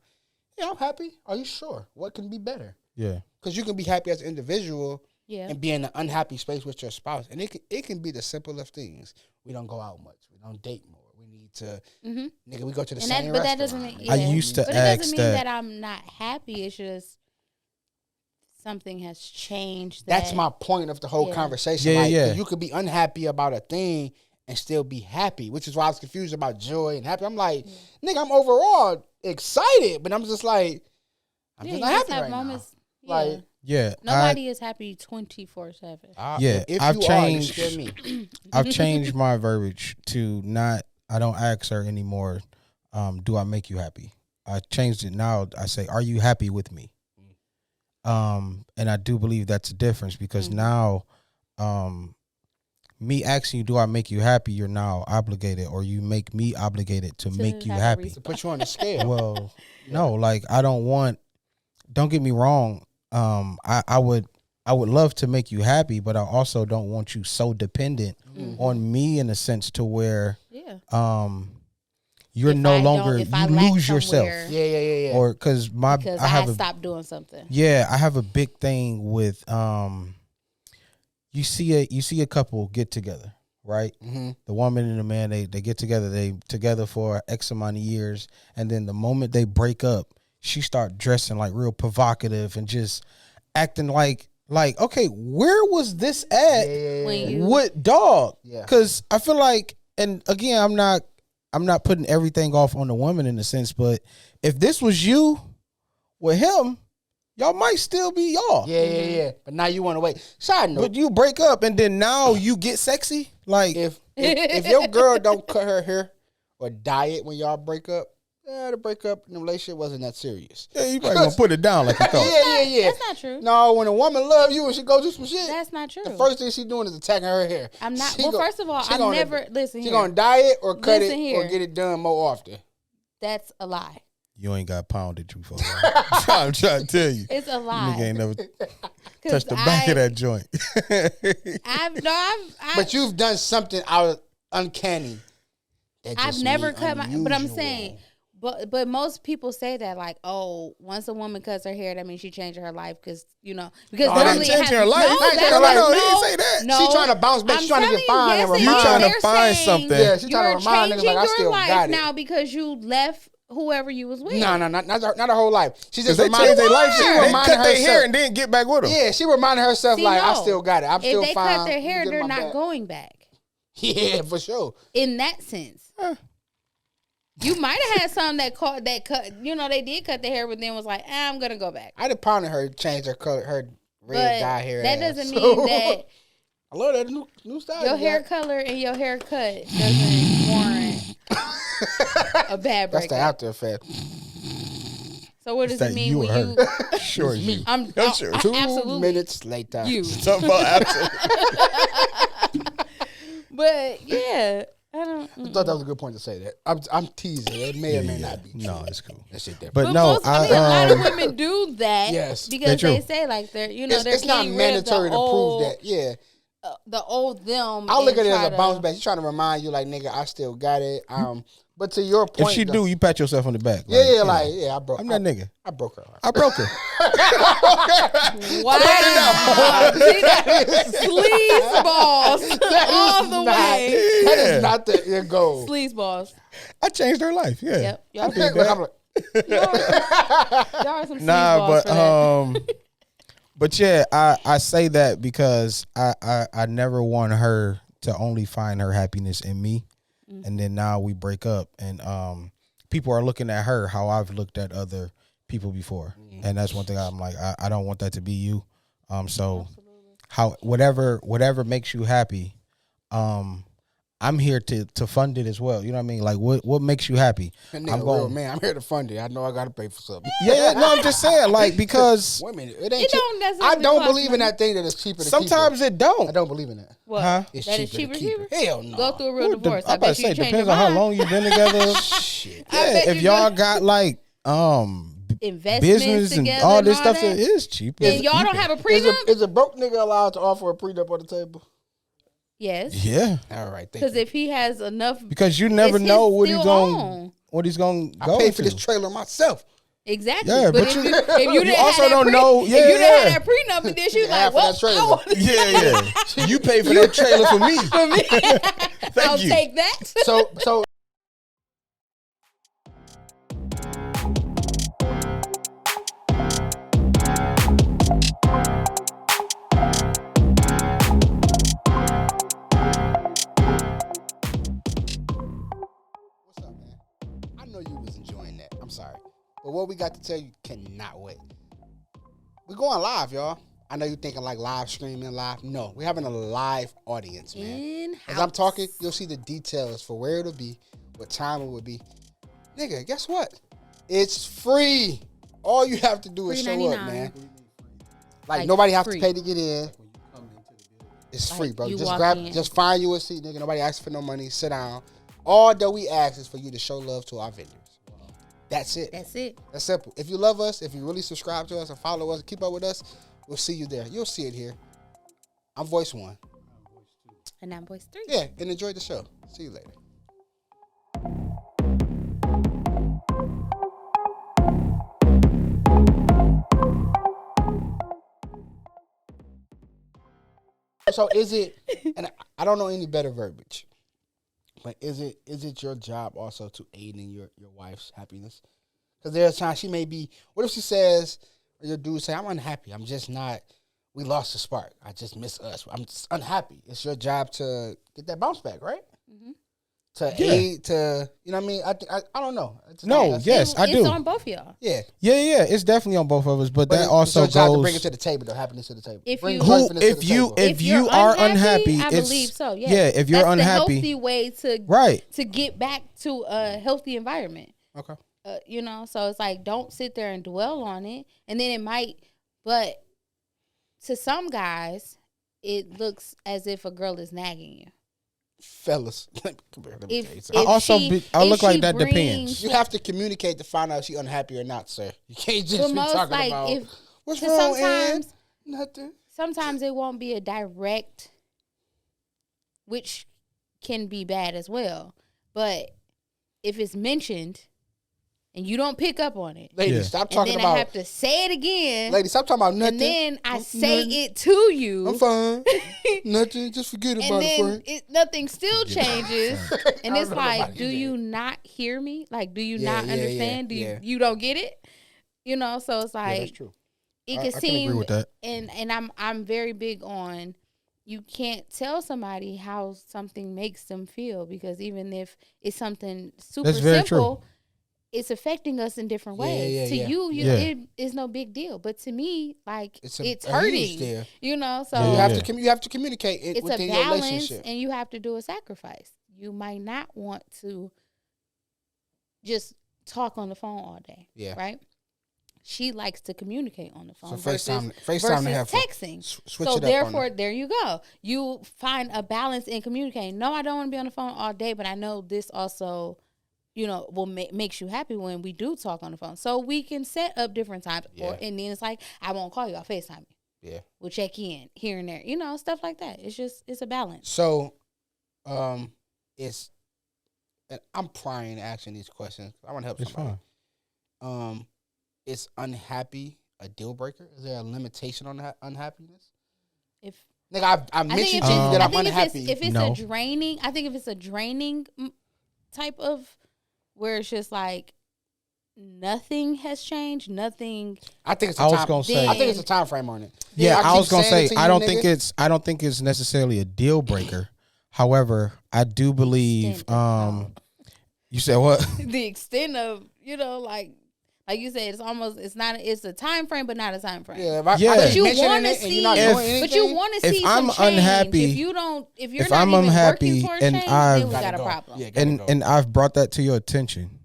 Yeah, I'm happy. Are you sure? What can be better? Yeah. Because you can be happy as an individual and be in an unhappy space with your spouse. And it can be the simplest things. We don't go out much. We don't date more. We need to, nigga, we go to the same restaurant. But that doesn't mean, I used to but ask it doesn't mean that. that I'm not happy. It's just something has changed. That's my point of the whole conversation. Yeah. You could be unhappy about a thing and still be happy, which is why I was confused about joy and happy. I'm like, nigga, I'm overall excited, but I'm just like, I'm just not happy right now. Like, nobody is happy 24/7. If I've you changed. are, you scare me. I've changed my verbiage to not. I don't ask her anymore. Do I make you happy? I changed it now. I say, are you happy with me? And I do believe that's a difference because now, me asking you, do I make you happy? You're now obligated, or you make me obligated to make you happy. To put you on the scale. Well, no, like I don't want. Don't get me wrong. I would love to make you happy, but I also don't want you so dependent on me in a sense to where you're no longer you lose yourself. Yeah. Or because I stopped doing something. Yeah, I have a big thing with you see a couple get together, right? The woman and the man, they get together, they together for X amount of years, and then the moment they break up, she start dressing like real provocative and just acting like okay, where was this at with dog? Yeah. Because I feel like, and again, I'm not putting everything off on the woman in a sense, but if this was you with him, y'all might still be y'all. Yeah. But now you want to wait. Side note. But you break up and then now you get sexy? Like if your girl don't cut her hair or dye it when y'all break up, the breakup in the relationship wasn't that serious. Yeah, you probably gonna put it down like you thought. Yeah. That's not true. No, when a woman love you and she go do some shit, That's not true. the first thing she doing is attacking her hair. I'm not. She Well, go- first of all, she I've gonna- never listen. She Here. gonna dye it or cut Listen it here. or get it done more often. That's a lie. You ain't got pounded you for. I'm trying to tell you. It's a lie. Nigga ain't never 'Cause touched the back of that joint. But you've done something out uncanny. I've never cut my. But I'm saying. But most people say that like, oh, once a woman cuts her hair, that means she changed her life because normally changing her life. No, Not that's changing her life. no, No, he didn't say that. No, She trying to bounce back. I'm She trying to telling get fine you, and yes, You remind. trying to they're find saying something. Yeah, she trying to You're remind niggas changing like I your still life got it. now because you left whoever you was with. No, not her whole life. She just They reminded changed their life. She They reminded cut their hair herself. and then get back with them. Yeah, she reminded herself See, like I no. still got it. I'm still If they fine. cut their hair, Give they're my not back. going back. Yeah, for sure. In that sense. You might have had some that cut. They did cut their hair, but then was like, I'm gonna go back. I'd have pounded her, changed her color, her red But dye hair. that ass. doesn't mean that I love that new style. your you hair got. color and your haircut doesn't warrant a bad That's the breakup. after effect. So what does That it mean you when or you? her? Sure, you. I'm sure. 2 absolutely minutes later. you. Something about absolutely. But yeah, I don't. I thought that was a good point to say that. I'm teasing. It may or may not be. No, true. it's cool. That shit different. But no, most, a lot of women do that. Yes. because They they do. say like they're It's not getting rid of mandatory the to old, prove that. Yeah. The old them. I look and at it try as a bounce back. She's trying to remind you, like, nigga, I still got it. But to your point, If she though- do, you pat yourself on the back. I broke. I'm that nigga. I broke her. I broke her. Wow. See that? Sleaze balls all the way. That is not the goal. Sleaze balls. I changed her life. Yeah. Yep. I Y'all, did that. I'm like, y'all are some sleaze Nah, balls but for that. but yeah, I say that because I never want her to only find her happiness in me. And then now we break up, and people are looking at her how I've looked at other people before. And that's one thing I'm like, I don't want that to be you. So how whatever makes you happy, I'm here to fund it as well. You know what I mean? Like what makes you happy? I'm going, man. I'm here to fund it. I know I got to pay for something. Yeah, no, I'm just saying, like, because Women, It don't necessarily I don't cost believe in money. that thing that it's cheaper. To sometimes keep it don't. I don't believe in that. What? Huh? It's That is cheaper to cheaper, keep it. Hell no. Go through a real divorce. I'm I about to bet say, you change depends your on how mind. long you've been together. Shit. I bet If you y'all do. got like Investments business and together all this and all stuff, that. it is cheaper. And y'all don't have a prenup? Is a broke nigga allowed to offer a prenup on the table? Yes. Yeah, All right, thank Because you. if he has enough, because you never It's know his what he's still going on. I go paid for this to. trailer myself. exactly. Yeah, but but if you- you didn't also have that don't know- if yeah, you didn't yeah. have that prenup, and then she was Yeah, like, half of "Well, that trailer. I want Yeah. You pay for that trailer for me. I'll you. take that." So what's up, man? I know you was enjoying that. I'm sorry. But what we got to tell you cannot wait. We're going live, y'all. I know you're thinking like live streaming, live. No, we're having a live audience, man. In-house. As I'm talking, you'll see the details for where it'll be, what time it will be. Nigga, guess what? It's free. All you have to do is show up, $3.99. man. Like Like, nobody have free. to pay to get in. It's free, bro. you Just walk in. just find you a seat, nigga. Nobody asks for no money. Sit down. All that we ask is for you to show love to our vendors. That's it. That's it. That's simple. If you love us, if you really subscribe to us and follow us, keep up with us, we'll see you there. You'll see it here. I'm Voice 1. And I'm Voice 3. Yeah, and enjoy the show. See you later. So is it, and I don't know any better verbiage, but is it your job also to aid in your wife's happiness? Because there's times she may be, what if she says, or your dude say, I'm unhappy, I'm just not, we lost the spark, I just miss us, I'm just unhappy. It's your job to get that bounce back, right? Mhm. To Yeah. aid, to, you know what I mean? I don't know. I just No, think that's- yes, I It's do. on both of y'all. Yeah. Yeah, it's definitely on both of us, but that it's also your job to goes. bring it to the table, the happiness to the table. If Bring you- joyfulness to the If you table. if you you're are unhappy, I it's believe so. Yeah, yeah. If you're That's unhappy, the healthy way to right? to get back to a healthy environment. Okay. You know, so it's like don't sit there and dwell on it, and then it might. But to some guys, it looks as if a girl is nagging you. Fellas, let me tell you If something. I if look like she that brings- depends. You have to communicate to find out if she's unhappy or not, sir. You can't just But be most talking like about if what's 'cause wrong, sometimes Ed? Nothing. sometimes it won't be a direct, which can be bad as well. But if it's mentioned and you don't pick up on it, Lady, Yeah. stop and talking then about. I have to say it again, Lady, stop talking about nothing. and then I I'm say nothing. it to you, I'm fine. Nothing. Just forget and about it, then friend. nothing still changes, and I it's don't know like, about do you, you man. not hear me? Like, do you Yeah, not yeah, understand? Do yeah. you don't get it? You know, so it's Yeah, like that's true. it I can can seem agree with that. and I'm very big on you can't tell somebody how something makes them feel, because even if it's something super That's very simple, it's affecting us in different Yeah, ways. yeah, To yeah. you, Yeah. it is no big deal, but to me, like It's it's, a huge hurting. deal. You know, so Yeah, You have yeah. to. You have to communicate it it's a within your balance, relationship. and you have to do a sacrifice. You might not want to just talk on the phone all day. Yeah. Right. She likes to communicate on the phone So versus FaceTime to have fun. texting. Switch So it up on therefore, her. there you go. You find a balance in communicating. No, I don't want to be on the phone all day, but I know this also, you know, will makes you happy when we do talk on the phone. So we can set up different times, or Yeah. and then it's like I won't call you, I'll FaceTime you. Yeah. We'll check in here and there, you know, stuff like that. It's a balance. So, it's. And I'm prying asking these questions. I want to help It's somebody. fine. Is unhappy a deal breaker? Is there a limitation on that unhappiness? If Nigga, I I think mentioned if to you it's, that I I'm think unhappy. if it's No. a draining, I think if it's a draining type of where it's just like nothing has changed, nothing. I think it's a I was time. gonna say- I think it's a time frame on it. Yeah, I I was keep gonna saying it say to I you, don't nigga. think it's necessarily a deal breaker. However, I do believe. You said what? The extent of like you said, it's a time frame, but not a time frame. Yeah, Yeah. but you you want want to to see, but you want to see If some I'm change. unhappy- If you're not if even I'm unhappy working towards and change, I've- then we got a Gotta go. problem. Yeah, gotta go. And I've brought that to your attention,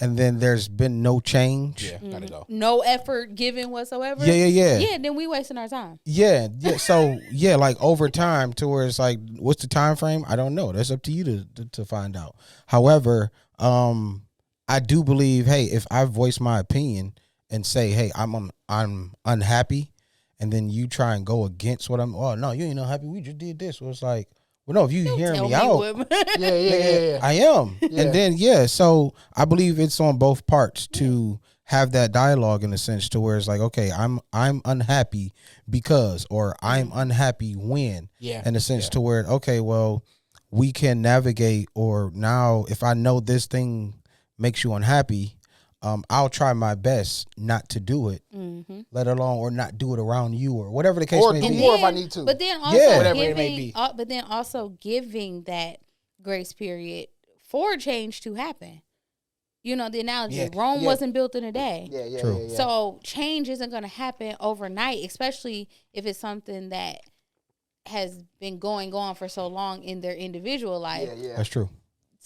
and then there's been no change. Yeah, gotta go. No effort given whatsoever. Yeah. Yeah, then we wasting our time. Yeah. So yeah, like over time, to where it's like, what's the time frame? I don't know. That's up to you to find out. However, I do believe, hey, if I voice my opinion and say, hey, I'm unhappy, and then you try and go against what I'm. Oh no, you ain't unhappy. We just did this. So it's like, well, no, if you hear Tell me me out. what- Yeah. I am. Yeah. And then so I believe it's on both parts to have that dialogue in a sense to where it's like, okay, I'm unhappy because, or I'm unhappy when. Yeah. In a sense to where, okay, well, we can navigate, or now if I know this thing makes you unhappy, I'll try my best not to do it, let alone or not do it around you or whatever the case Or may do be. more if I need to. But then also Yeah. Whatever it may be. but then also giving that grace period for change to happen. You know the analogy: Yeah, Rome yeah. wasn't built in a day. Yeah. True. So change isn't going to happen overnight, especially if it's something that has been going on for so long in their individual life. Yeah. That's true.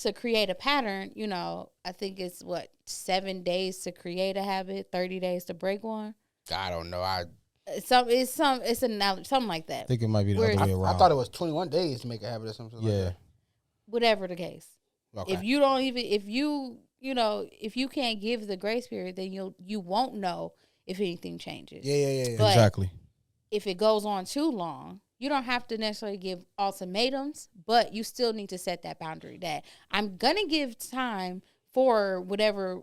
To create a pattern, I think it's 7 days to create a habit, 30 days to break one. I don't know. It's something like that. I think it might be the Where other way I around. thought it was 21 days to make a habit or something. Yeah. Like Whatever the case. that. Okay. If you don't even, if you can't give the grace period, then you won't know if anything changes. Yeah. But Exactly. if it goes on too long, you don't have to necessarily give ultimatums, but you still need to set that boundary that I'm gonna give time for whatever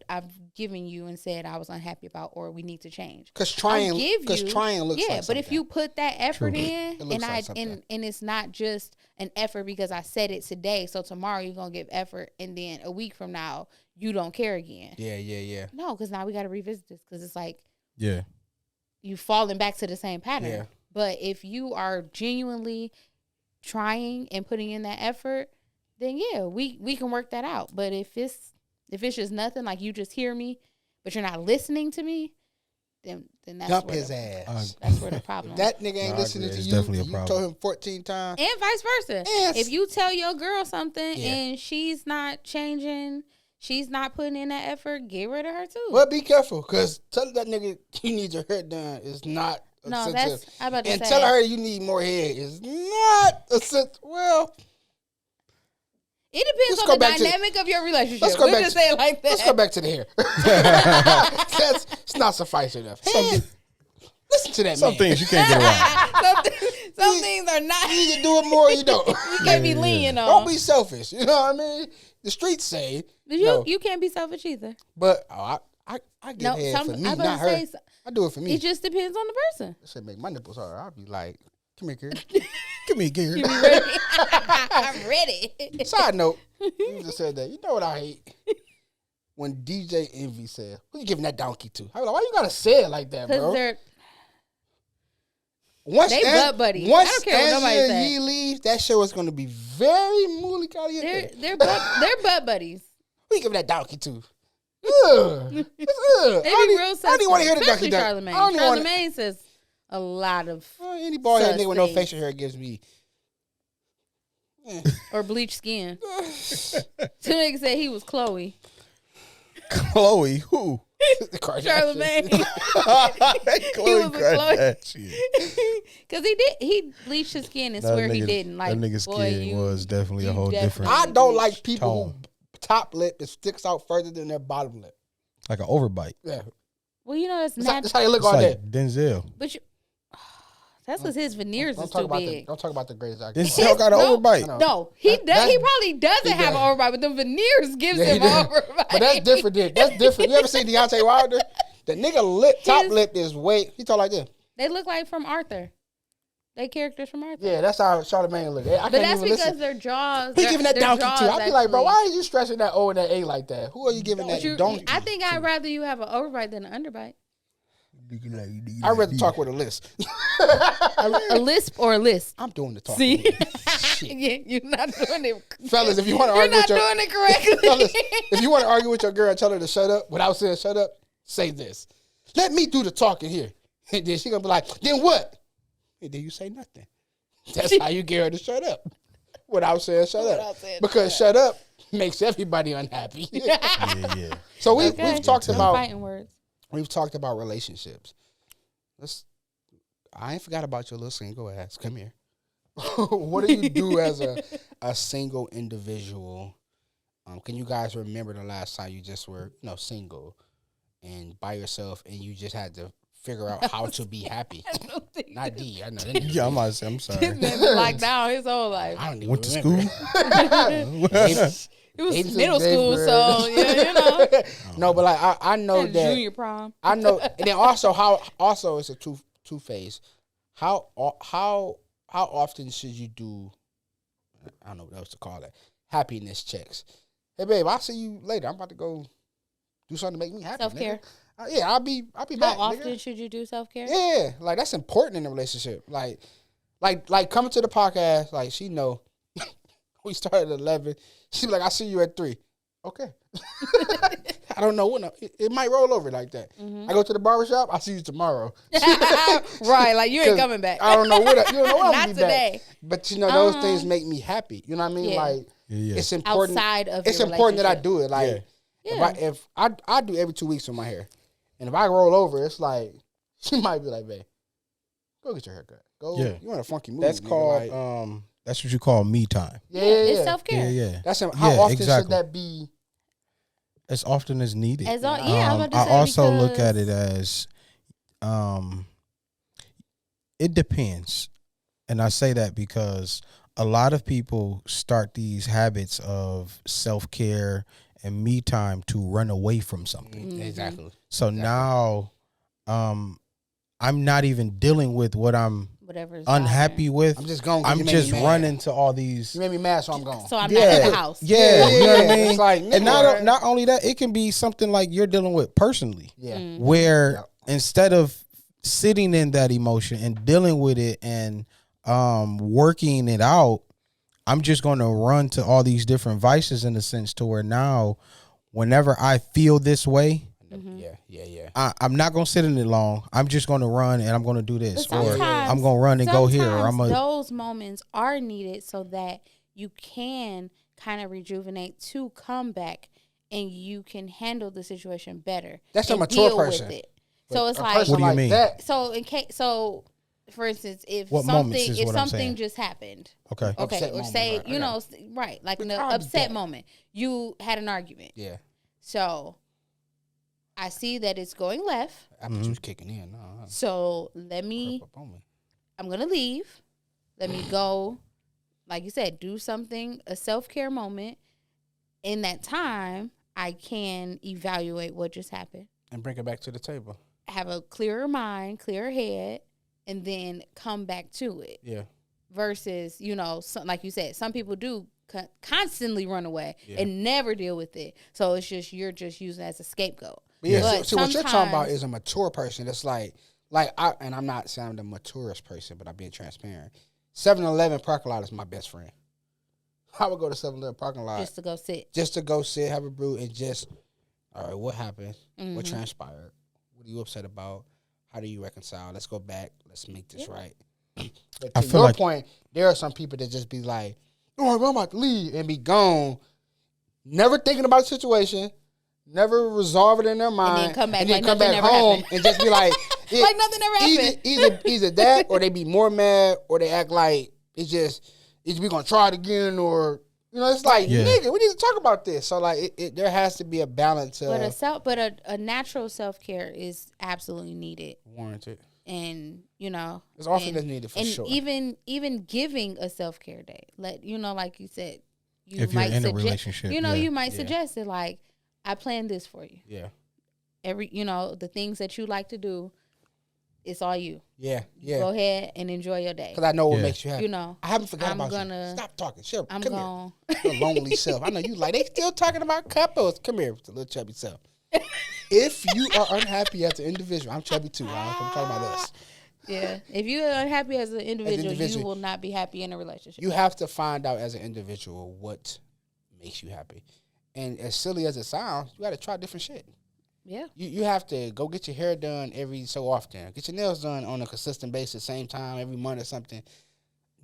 I've given you and said I was unhappy about or we need to change. Because trying looks Yeah, like but if something. you put that effort True. in, It looks and like something. and it's not just an effort because I said it today, so tomorrow you're gonna give effort, and then a week from now you don't care again. Yeah. No, because now we got to revisit this because it's like Yeah. you falling back to the same pattern. Yeah. But if you are genuinely trying and putting in that effort, then yeah, we can work that out. But if it's just nothing, like you just hear me, but you're not listening to me, then that's Dump where his ass. That's where the problem. That nigga ain't No, I listening agree. to It's you. definitely a You problem. told him 14 times. And vice versa. Yes. If you tell your girl something Yeah. and she's not changing, she's not putting in that effort, get rid of her too. Well, be careful, because tell that nigga you need your hair done is not a No, sense that's of, I about to and say. tell her you need more hair is not a sense. Well, It depends Let's on go the back to- dynamic of your relationship. let's go We'll back just to- say it like that. let's go back to the hair. It's not suffice enough. Hair, listen to that Some man. things you can't get around. Some things are not. You either do it more or you don't. You can't be lenient on. Don't be selfish. You know what I mean? The streets say, But no. you can't be selfish either. but I get No, head for me, I not her. say I do it for me. it just depends on the person. That should make my nipples hard. I'll be like, come here, kid. Give me a gear. You be ready? I'm ready. Side note, you just said that. You know what I hate? When DJ Envy said, who you giving that donkey to? I was like, why you gotta say it like that, Because bro? they're Once they butt buddies. Once I don't care what nobody Angela say. Yee leaves, that show is gonna be very mooly caliente. they're butt buddies. Who you giving that donkey to? Ugh. It's ugh. They I be don't real even- I don't even want to hear the especially donkey dunk. Charlamagne. I don't even want Charlamagne says a lot of any bald head nigga with no Sus facial hair gives me. or bleached skin. Two niggas said he was Chloe. Chloe, who? The Kardashians. Charlamagne. Chloe was a Chloe. Kardashian. Because he bleached his skin and That swear he nigga- didn't. Like, that nigga's boy, skin you, was definitely a you whole definitely- different, I don't like people Tone. who top lip it sticks out further than their bottom lip. like an overbite. Yeah, well, you know that's that's, how, not. that's how you look It's all day. like Denzel. But you, that's because his veneers Don't is talk too about big. don't talk about the greatest actor. Denzel got an No, overbite. know. No, he That- does. He that's- probably doesn't he have does. an overbite, but the veneers gives Yeah, he him an does. overbite. But that's different. That's different. You ever seen Deontay Wilder? The nigga top His- lip is way. He talk like this. They look like from Arthur. They characters from Arthur. Yeah, that's how Charlamagne look. I But can't that's even because listen. their jaws. He their- giving that their donkey jaws to. I be like, bro, actually- why are you stressing that O and that A like that? Who are you giving But that you- donkey? I think I'd rather you have an overbite than an underbite. I'd rather talk with a list. A lisp or a list. I'm doing the talking. See, yeah, you're not doing it, Fellas, if you want to you're argue not with your doing it correctly. fellas, if you want to argue with your girl and tell her to shut up without saying shut up, say this. Let me do the talking here. And then she gonna be like, then what? And then you say nothing. That's how you get her to shut up. Without saying shut up. Without saying Because shut up makes everybody unhappy. Yeah. So we've Okay. talked Some about fighting words. relationships. I ain't forgot about your little single ass. Come here. What do you do as a single individual? Can you guys remember the last time you just were single and by yourself and you just had to figure out how to be happy? Not D. I know. Yeah, I'm sorry. He's been locked down his whole life. I don't even Went to remember. school. It was Eighth middle and eighth school, grade. so yeah, No, but like I know Had that junior prom. I know, and then also it's a two phase. How often should you do? I don't know what else to call it. Happiness checks. Hey babe, I'll see you later. I'm about to go do something to make me happy. Self-care. Nigga. Yeah, I'll be How back. often nigga. should you do self-care? Yeah, like that's important in a relationship. Like coming to the podcast. Like she know we started at 11. She be like, I see you at 3. Okay. I don't know when it might roll over like that. Mm-hmm. I go to the barbershop. I see you tomorrow. Right, like you ain't 'Cause coming back. I don't know what you don't know when I'm Not gonna be today. back. But those things make me happy. You know what I mean? Yeah. Like Yeah. it's important. Outside of It's your important that I relationship. do it. Like Yeah. if I do every 2 weeks with my hair, and if I roll over, it's like she might be like, "Babe, go get your haircut. Go. Yeah. You in a funky mood." That's nigga. called Like, that's what you call me time. yeah, It's yeah. self-care. Yeah. That's how Yeah, often should exactly. that be? As often as needed. Yeah, I was about to I say also look because- at it as it depends. And I say that because a lot of people start these habits of self-care and me time to run away from something. Mhm. Exactly. So now I'm not even dealing with what I'm Whatever's unhappy with. I'm just going. I'm just running to all these. You made me mad, so I'm gone. So I'm Yeah, not in the house. Yeah, you know what I mean? It's like, And nigga, not only that, it can be something like you're dealing with personally. yeah. Where instead of sitting in that emotion and dealing with it and working it out, I'm just going to run to all these different vices in a sense to where now whenever I feel this way, Yeah. I'm not going to sit in it long. I'm just going to run and I'm going to do this. But Or sometimes- I'm going to run and go here. Or I'm Sometimes going to. those moments are needed so that you can kind of rejuvenate to come back and you can handle the situation better. That's a and mature deal person. With it. So it's A like, person What do you like mean? that, for instance, if What moments is if what I'm something saying. just happened, Okay. okay, Upset or moment, say right, I you got know, right, like an I'll be upset back. moment, you had an argument. yeah. So I see that it's going left. Apple juice kicking in. No, So let me. creep up on me. I'm gonna leave. Let me go. Like you said, do something, a self-care moment. In that time, I can evaluate what just happened, And bring it back to the table. have a clearer mind, clearer head, and then come back to it. Yeah. Versus, like you said, some people do constantly run away Yeah. and never deal with it. So it's just you're just using it as a scapegoat. But yeah, But so what you're talking about sometimes- is a mature person that's and I'm not saying I'm the maturest person, but I'm being transparent. 7-Eleven parking lot is my best friend. I would go to 7-Eleven parking lot Just to go sit. just to go sit, have a brew, and just, all right, what happened? What Mhm. transpired? What are you upset about? How do you reconcile? Let's go back. Let's make this right. But I to feel your like- point, there are some people that just be like, oh, I'm about to leave and be gone, never thinking about the situation, never resolve it in their mind, come back and then like come nothing back ever home happened. and just be like, Like nothing ever happened. Either that, or they be more mad, or they act like we gonna try it again, or it's like, Yeah. nigga, we need to talk about this. So like, there has to be a balance. But a natural self-care is absolutely needed. Warranted. And As often as needed, for and sure. even giving a self-care day, like you said, you If you're might in a suggest, relationship, you yeah. might Yeah. suggest it, like, I planned this for you. Yeah. The things that you like to do, it's all you. Yeah. Go Yeah. ahead and enjoy your day. Because I know what Yeah. makes you happy. I haven't forgot I'm about gonna- you. Stop talking. Shut up. I'm Come going. here. Your lonely self. I know you like, they still talking about couples. Come here, with the little chubby self. If you are unhappy as an individual, I'm chubby too. I'm talking about us. Yeah. If you're unhappy as an individual, you individual, will not be happy in a relationship. You have to find out as an individual what makes you happy. And as silly as it sounds, you got to try different shit. Yeah. You have to go get your hair done every so often. Get your nails done on a consistent basis, same time, every month or something.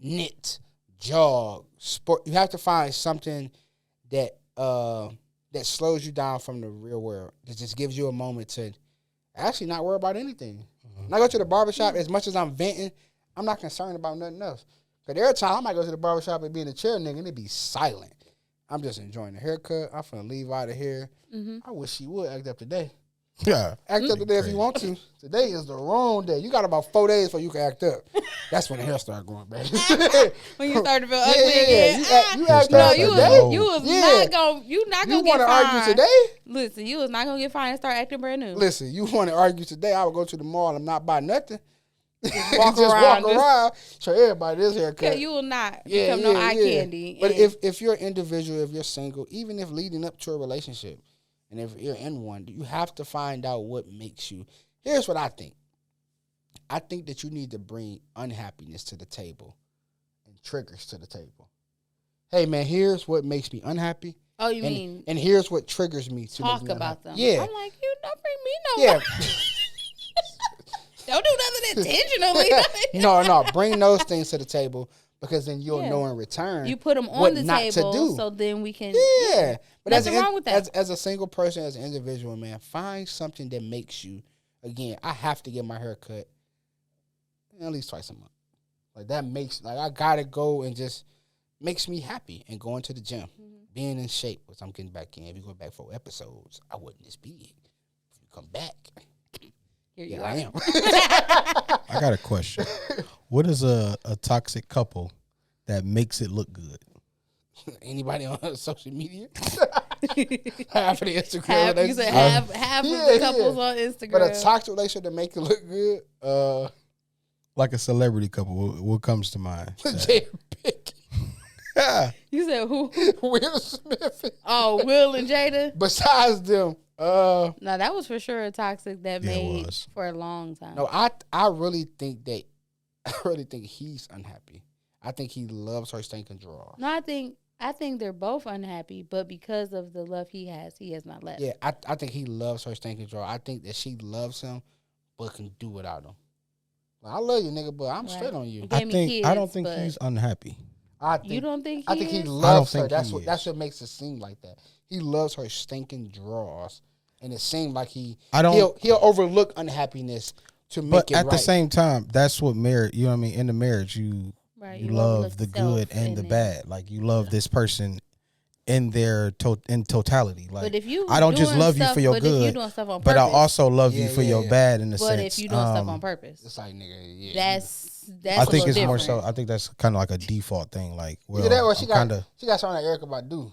Knit, jog, sport. You have to find something that that slows you down from the real world. That just gives you a moment to actually not worry about anything. When I go to the barbershop, as much as I'm venting, I'm not concerned about nothing else. Because every time I might go to the barbershop and be in a chair, nigga, and it be silent. I'm just enjoying the haircut. I'm finna leave out of here. I wish she would act up today. Yeah. Act up today if you want to. Today is the wrong day. You got about 4 days before you can act up. That's when the hair start going back. When you start to feel ugly again. You act No, up you today. was, you was not gonna You get want to fined. argue today? Listen, you was not gonna get fined and start acting brand new. Listen, you want to argue today? I would go to the mall and not buy nothing. Just walk Just around. walk around. Show everybody this haircut. You will not become no eye candy. But and if you're an individual, if you're single, even if leading up to a relationship, and if you're in one, you have to find out what makes you. Here's what I think. I think that you need to bring unhappiness to the table and triggers to the table. Hey, man, here's what makes me unhappy. oh, you mean And here's what triggers me to talk make me about unhappy. them? Yeah. I'm like, you don't bring me no. Yeah. Don't do nothing intentionally. No. Bring those things to the table because then you'll Yeah. know in return. You put them on what the not to table, do. so then we can. Yeah. But Nothing wrong with that. As a single person, as an individual, man, find something that makes you, again, I have to get my hair cut at least twice a month. Like that makes, like I gotta go and just makes me happy and going to the gym, being in shape, which I'm getting back in. If you go back 4 episodes, I wasn't this big. If you come back, Here you yeah, are. I am. I got a question. What is a toxic couple that makes it look good? Anybody on social media? Half of the Instagram. You said relationship. half of Yeah, the couples yeah. on Instagram. But a toxic relationship that make it look good, Like a celebrity couple, what comes to mind? Jada Pinkett, Yeah. You said who? Will Smith. Oh, Will and Jada. Besides them, No, that was for sure a toxic that Yeah, it made was. for a long time. no, I really think he's unhappy. I think he loves her stinking draw. No, I think they're both unhappy, but because of the love he has not left. Yeah, I think he loves her stinking draw. I think that she loves him, but can do without him. Like, I love you, nigga, but I'm Right. straight on you. Gave me I don't kids, think but he's unhappy. I think, You don't think I think he is? loves her. think That's he what is. that's what makes it seem like that. He loves her stinking draws, and it seemed like I don't- he'll overlook unhappiness to make But it at right. the same time, that's what marriage. You know what I mean? In the marriage, you Right, you you love overlook the self good and the then- bad. Like you love this person in their in totality. Like But if you I don't just doing love you stuff- for your but if you good, doing stuff on but I purpose, also love you Yeah, for yeah, your yeah. bad in the But sense. if you doing stuff on purpose, It's like nigga, yeah. that's I a think little it's more different. so. I think that's kind of like a default thing. Like, well, Either that or she I'm got kind of. she got something like Erica Badu,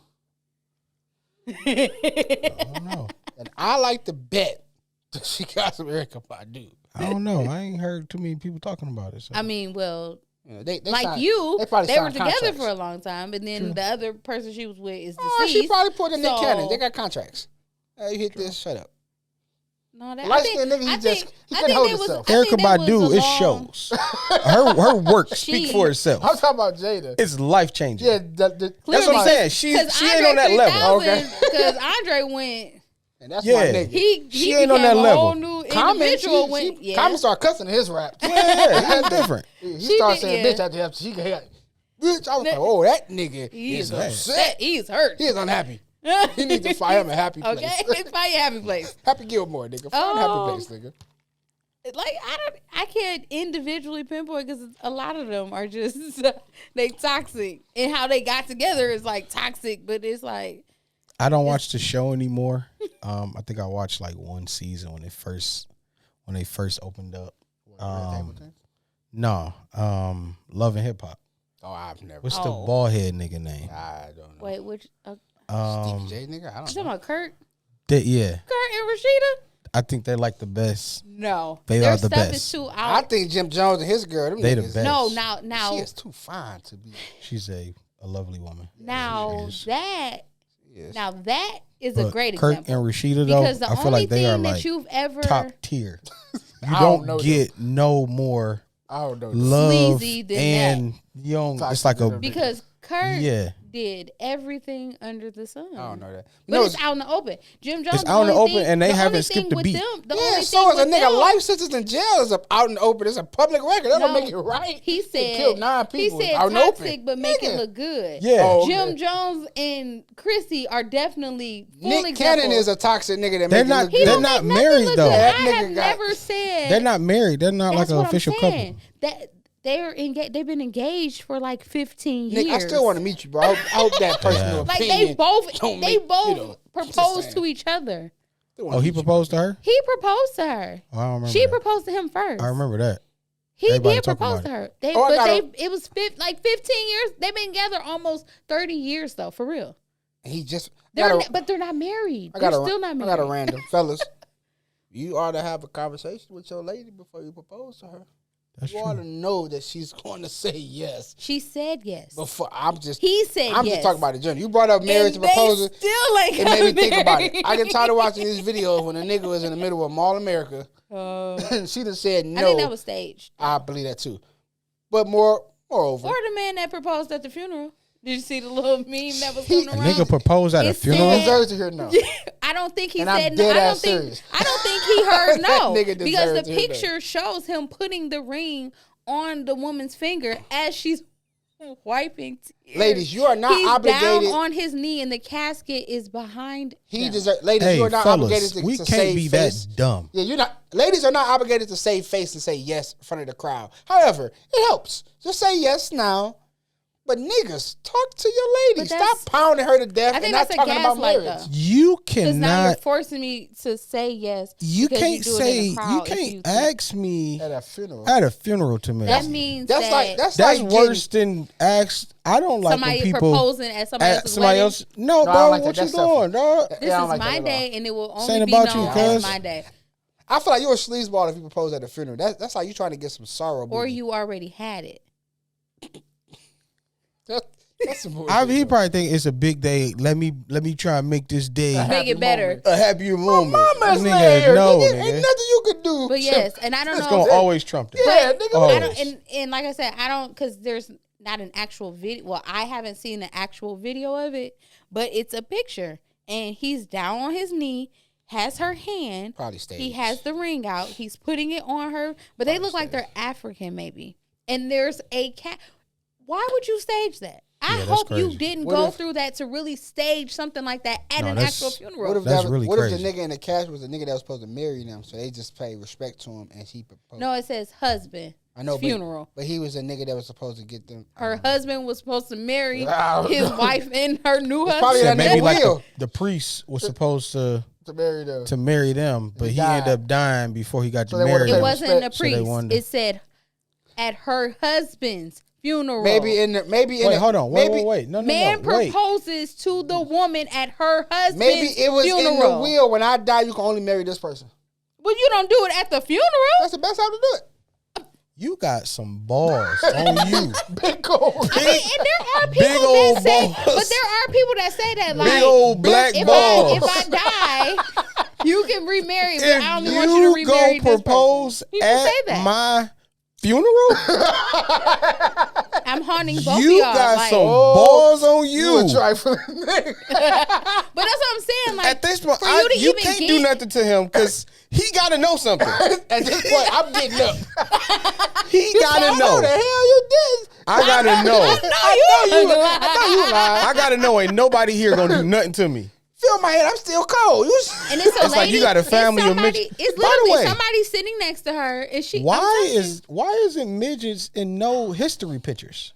I don't know. and I like to bet that she got some Erica Badu. I don't know. I ain't heard too many people talking about it. So. I mean, well, You know, they like signed- you, probably they were signed together contracts. for a long time, and then the other person she was with is Oh, deceased. she probably put in Nick so- Cannon. They got contracts. Hey, you hit this. Shut up. No, that, Light I think, skinned nigga, he I just- think, he I couldn't think hold that was- himself. I think Erica that was Badu, a it long- shows. her work speak for itself. I'm talking about Jada. It's life changing. Yeah, That's what I'm saying. She ain't on that level. Because Andre went, and that's Yeah. my nigga. he She ain't on became that a level. whole new Common, individual. When, Common started cussing in his rap. Yeah, he's different. He She started did, saying yeah. bitch after him. She got bitch. I was like, oh, that nigga he's is mad. upset. He's hurt. He is unhappy. He needs to find him a happy place. Okay, it's probably a happy place. Happy Gilmore, nigga. Find a happy Oh. place, nigga. Like I can't individually pinpoint because a lot of them are just they toxic, and how they got together is like toxic. But it's like I don't watch the show anymore. I think I watched like one season when they first opened up. No, Love and Hip Hop. Oh, I've never. What's the Oh. bald head nigga name? I don't know. wait, which you Stevie J, nigga. I don't talking know. about Kurt Yeah, and Rashida? I think they're like the best. No, They their are the stuff best. is too I out. think Jim Jones and his girl, them They the niggas. best. No, She now is too fine to be. She's a lovely woman. now She is. that Yes. Now that is a But great Kirk example. and Rashida though, Because the I feel only like they are thing that like you've ever top tier. You I don't know don't get no more I don't know. love Sleazy than and you don't. It's like a because Kurt yeah. did everything under the sun. I don't know that. But it's out in the open. Jim Jones, It's out in the only open, thing- and they the haven't only skipped thing a with beat. Them, the Yeah, only so thing is a with nigga them- life sentence in jail is out in the open. It's a public record. That don't No, make it right. He They said killed 9 people. He said out in the toxic, open. but make it Nigga. look good. Yeah. Oh, okay. Jim Jones and Chrissy are definitely full Nick example. Cannon is a toxic nigga that They're make not- it look He good. they're don't not make nothing married, look though. good. That I nigga have got- never said They're not married. They're not That's like an what I'm official saying. couple. That they're engaged. They've been engaged for like 15 years. Nick, I still want to meet you, bro. I hope that personal Like opinion. they both don't they make, both you know, just proposed saying. to each other. Still wanna Oh, he meet you, proposed to her. He proposed to her. Oh, I don't remember. She that. proposed to him first. I remember that. He Everybody did talking propose about to it. her. They, Oh, I but gotta- they, it was like 15 years. They've been together almost 30 years though, for real. And he just. But they're not married. I They're got still not I married. got a random fellas. You ought to have a conversation with your lady before you propose to her. That's You ought to true. know that she's going to say yes. She said yes. Before I'm just. He said I'm yes. just talking about the journey. You brought up marriage And and proposal. they still ain't It made me got think about it. married. I get tired of watching these videos when a nigga was in the middle of Mall America. And she just said no. I think that was staged. I believe that too. But moreover, Or the man that proposed at the funeral. Did you see the little meme that was going A around? nigga proposed at a It funeral. said- deserves to hear no. I don't think he And I'm said no. dead I ass don't think. serious. I don't think he heard no Nigga because the deserves to hear no. picture shows him putting the ring on the woman's finger as she's wiping tears. Ladies, you are not He's obligated. down on his knee, and the casket is behind. He them. deserves. Ladies, Hey, you are not obligated fellas, to, we to can't save be face. that dumb. Yeah, you're not. Ladies are not obligated to save face and say yes in front of the crowd. However, it helps. Just say yes now. But niggas, talk to your lady. But Stop that's- pounding her to death I think and not that's a talking about gaslight, marriage. though. You Because now you're cannot. forcing me to say yes. You because can't do it in say. a You crowd if can't you- ask me At a funeral. at a funeral to me. That means That's that like that's That's like worse than ask. I don't like somebody when people proposing at somebody else's somebody wedding. else. No, No, I dog. don't like What that. you That's selfish. doing, dog? This Yeah, I don't is like that my at all. day, and it will This only ain't be about you, known as cuz. my day. I feel like you're a sleazeball if you propose at a funeral. That's like you trying to get some sorrow. Or booty. you already had it. That's some bullshit. He though. probably think it's a big day. Let me try and make this day Make it better. a happier moment. Mama's Nigga, there. no, Nigga, nigga. ain't nothing you could do. But yes, and I don't It's know. gonna always trump that. Yeah, But nigga. Oh. I don't, and like I said, I don't, because there's not an actual video. Well, I haven't seen the actual video of it, but it's a picture, and he's down on his knee, has her hand. Probably staged. He has the ring out. He's putting it on her, but they look like they're African, maybe. And there's a cat. Why would you stage that? I Yeah, that's hope you crazy. didn't What go if- through that to really stage something like that at No, an that's- actual funeral. What if That's that was, really what if crazy. the nigga in the cash was the nigga that was supposed to marry them, so they just pay respect to him and he proposed? No, it says husband. I know, funeral. but he was a nigga that was supposed to get them. Her husband was supposed to marry Ah. his wife and her new It's probably husband. Yeah, that maybe nigga like will. the priest was supposed to marry them. marry them, but He he ended died. up dying before he got So to they wanna marry pay It them. wasn't respect. a So they priest. wanted- It said at her husband's funeral. Maybe in the Wait, hold on. Wait. No, man wait. proposes to the woman at her husband's Maybe it was funeral. in the will. When I die, you can only marry this person. Well, you don't do it at the funeral. That's the best time to do it. You got some balls on you. Big gold. I mean, and there are people Big old that say, balls. but there are people that say that, like, Big old black if balls. I die, you can remarry, but If I only want you to you go remarry this propose person. People say at that. my funeral, I'm haunting both you of y'all. got like, some balls on You a you. trifling nigga. but that's what I'm saying. Like, At this point, for you to you even can't get, do nothing to him because he got to know something. At this point, I'm getting up. He got I to know know. the hell you did. I got to know. I know you lied. I got to know. Ain't nobody here gonna do nothing to me. Feel my head. I'm still cold. You and it's a It's like lady. you got a family of somebody, midgets. It's By the literally way, somebody sitting next to her, and she. Why isn't midgets in no history pictures?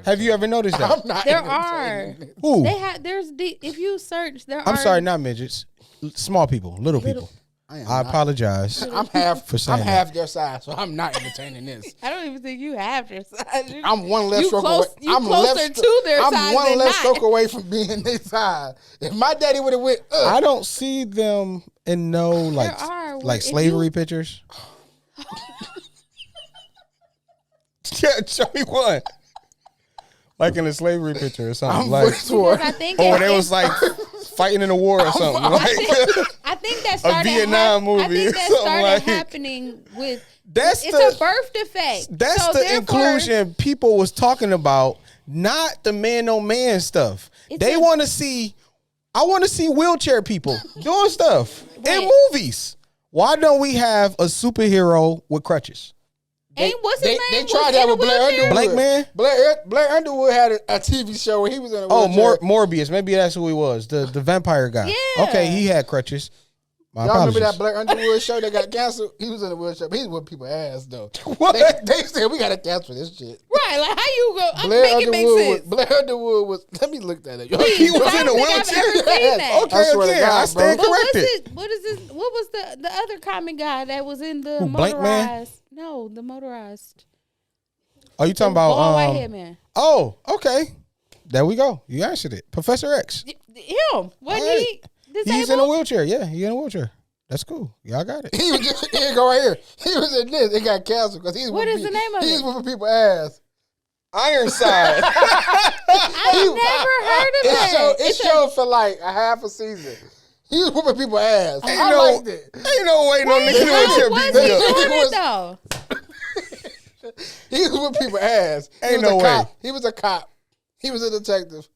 Have you ever noticed that? I'm not There entertaining are. this. Who? They have. There's the. If you search, there are. I'm sorry, not midgets. Small people, little people. I am I not. apologize. I'm half for saying I'm that. half their size, so I'm not entertaining this. I don't even think you have their size. I'm one less You stroke close- away. you I'm closer left to their I'm size one than less not. stroke away from being their size. If my daddy would have went, I don't see them in no like are. like If slavery you- pictures. Yeah, show me one. like in a slavery picture or something. I'm Like, for sure. Because I think or it- they was like fighting in a war or something. Like, I think that started Vietnam movie I think or that something started like- happening with. That's It's the a birth defect. that's So the therefore, inclusion people was talking about, not the man on man stuff. It's They a- want to see. I want to see wheelchair people doing stuff in Right. movies. Why don't we have a superhero with crutches? Ain't what's his name? They was tried in that a with Blair wheelchair? Underwood. Black man? Blair Underwood had a TV show where he was in a Oh, wheelchair. Morbius. Maybe that's who he was. The vampire guy. Yeah. Okay, he had crutches. My Y'all remember apologies. that Blair Underwood show that got canceled? He was in a wheelchair, but he's whipping people's ass though. What? They said we gotta cancel this shit. Right, like how you go? Blair Make it make Underwood. sense. Blair Underwood was. Let me look that up. He was I in a don't think I've wheelchair. ever seen that. Okay, I swear to okay. God, I bro. stand But what's corrected. it? What is this? What was the other common guy that was in the Who, Blank Man? motorized? No, the motorized. Oh, you talking Bald about? white head man. Oh, okay. There we go. You answered it. Professor X. Him wasn't All he He's in a disabled? wheelchair. Yeah, he in a wheelchair. That's cool. Y'all got it. He was just here, go right here. He was in this. It got canceled because he's. What is the name of He's it? whipping people's ass. Ironside. I never heard of that. It showed for like a half a season. He was whipping people's ass. Ain't I no- liked it. Ain't no way no Wait, nigga in a how wheelchair was beat he me up. doing He was- it though? He was whipping people's ass. He Ain't was no a cop. way. He was a cop. He was a detective.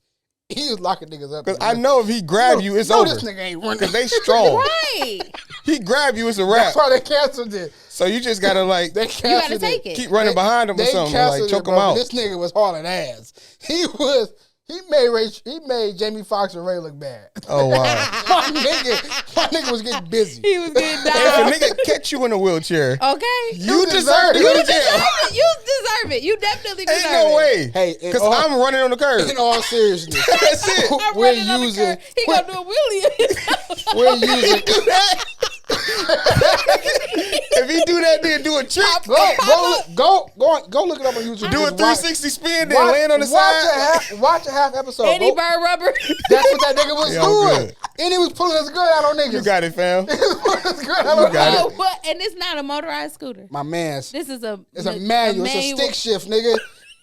He was locking niggas up. Cause I know if he grab you, it's over. This nigga ain't running. Cause they strong. Right. He grab you, it's a wrap. That's why they canceled it. So you just gotta like They You gotta canceled take it. keep running behind him or They something, canceled like choke it, him bro. out. This nigga was hauling ass. He made Jamie Foxx and Ray look bad. Oh wow. my nigga was getting busy. He was getting If down. a nigga catch you in a wheelchair, Okay. you deserve deserve to it. go to You jail. deserve it. You deserve it. You definitely deserve Ain't no it. way. Hey, in Cause all- I'm running on the curb. In all seriousness, That's it. I'm we're running on the using curb. He gonna do a wheelie in his house. we're using Do that. If he do that, then do a trick. go look it up on YouTube. Do a Just 360 spin, then land on the side. Watch a half episode. Eddie Go- Bird rubber. That's what that nigga was Yeah, I'm doing. good. And he was pulling his gun out on niggas. You got it, fam. He was pulling his gun out on got niggas. Oh, what? And it's not a motorized scooter. My man's. This is a. It's a manual. It's a stick shift, nigga.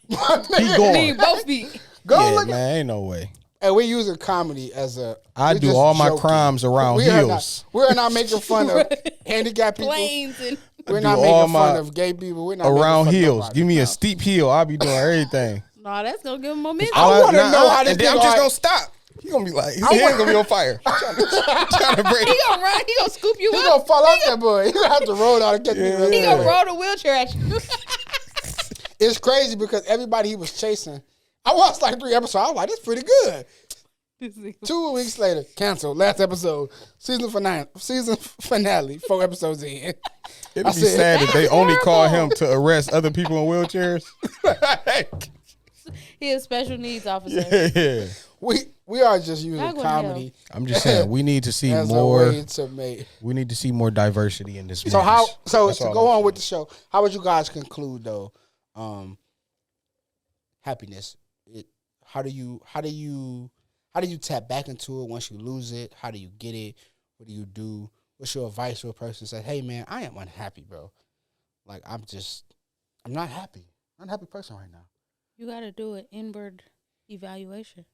My He nigga. going. Need both feet. Go Yeah, look at. man, ain't no way. And we're using comedy as a. I we do just all my joking. crimes around We are heels. not- We are not making fun of handicapped people. Planes and. We're do not all making my- fun of gay people. We're not Around making fun of heels. nobody. Give me a steep heel. I'll be doing everything. No, that's gonna give him momentum. I wanna know how this and then I'm nigga just are- gonna stop. He gonna be like, his hand's gonna be on fire. trying to break. He gonna run. He gonna scoop you He up. gonna fall out that boy. He gonna have to roll out and catch me. He gonna roll the wheelchair at you. It's crazy because everybody he was chasing. I watched like 3 episodes. I was like, that's pretty good. 2 weeks later, canceled. Last episode, season finale. 4 episodes in. It'd I be said- sad if they only call terrible. him to arrest other people in wheelchairs. He is special needs officer. Yeah. We are just using Y'all going comedy I'm just saying we need to see as a more. way to make. We need to see more diversity in this. So how? movies. So That's to all go I'm on with the show, how would you guys conclude though? Happiness. How do you tap back into it once you lose it? How do you get it? What do you do? What's your advice to a person who says, "Hey man, I am unhappy, bro. Like I'm not happy. I'm an unhappy person right now." You gotta do an inward evaluation.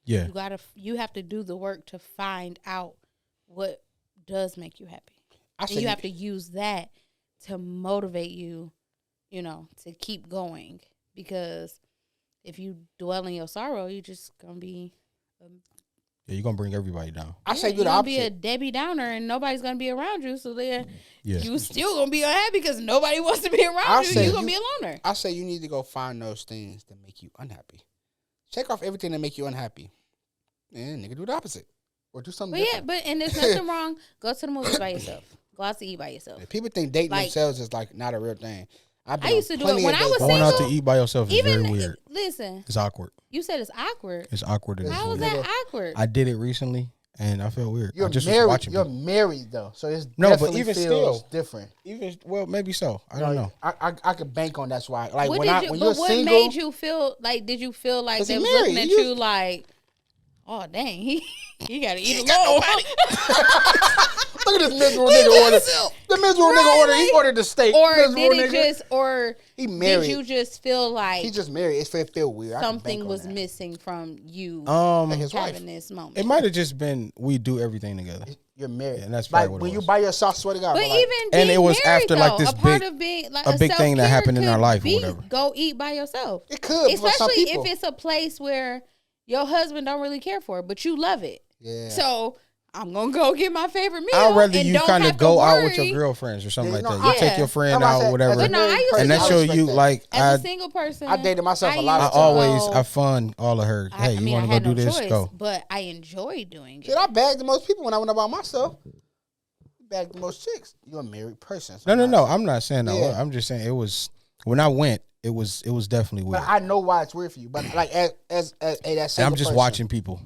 Yeah. You have to do the work to find out what does make you happy. I And you have to use that to motivate you, to keep going. Because if you dwell in your sorrow, you're just gonna be Yeah, you're gonna bring everybody down. I say you're do the gonna be a opposite. Debbie Downer and nobody's gonna be around you. So then Yeah. you still gonna be unhappy because nobody wants to be around I'll you. say You're gonna you- be a loner. I say you need to go find those things that make you unhappy. Check off everything that make you unhappy, and nigga do the opposite or do something But yeah, different. and there's nothing wrong. Go to the movies by yourself. Go out to eat by yourself. People think dating Like- themselves is like not a real thing. I used to do it when I was Going out to single. eat by yourself is Even very weird. listen, It's awkward. you said it's awkward. It's awkward. and it's How is weird. that awkward? I did it recently, and I felt weird. You're I just married. was watching. You're people. married though, so it's No, but definitely even feels still- different. Even well, maybe so. I don't know. I could bank on that's why. Like What when did you? when But you're what single, made you feel like? Did you feel like 'Cause they he was married. looking at You- you like, oh dang, he got to eat alone? Look at this miserable nigga order. The miserable nigga order. He ordered the steak. Or Miserable did it nigga. just, or He married. did you just feel like He just married. It feel weird. I can bank something on was that. missing from you Like his wife. having this moment? It might have just been we do everything together. You're married. Yeah, and that's like probably what it when you was. by yourself, swear to God. But like, even And being it was married, after, like, though, this a part big- of being like a big thing that self-care happened in our could life or be whatever. Go eat by yourself. it could for some Especially people. if it's a place where your husband don't really care for it, but you love it. Yeah. So I'm gonna go get my favorite meal. I'd rather and you don't kind of have to go out with your worry. girlfriends or something Yeah, like no, that. You I- take your friend That's why I out, said, whatever, as a But no, I married used to and that do show respect you that. like As a single person, I dated myself a lot I of used to always go- I fund all of her. Hey, I you mean, want I to had go do no this? choice, Go. but I enjoy doing it. Shit, I bagged the most people when I went out by myself. Bagged the most chicks. You're a married person. So No. I'm not saying that. Yeah. I'm just saying it was when I went. It was definitely weird. But I know why it's weird for you. But like as that And single I'm just person, watching people,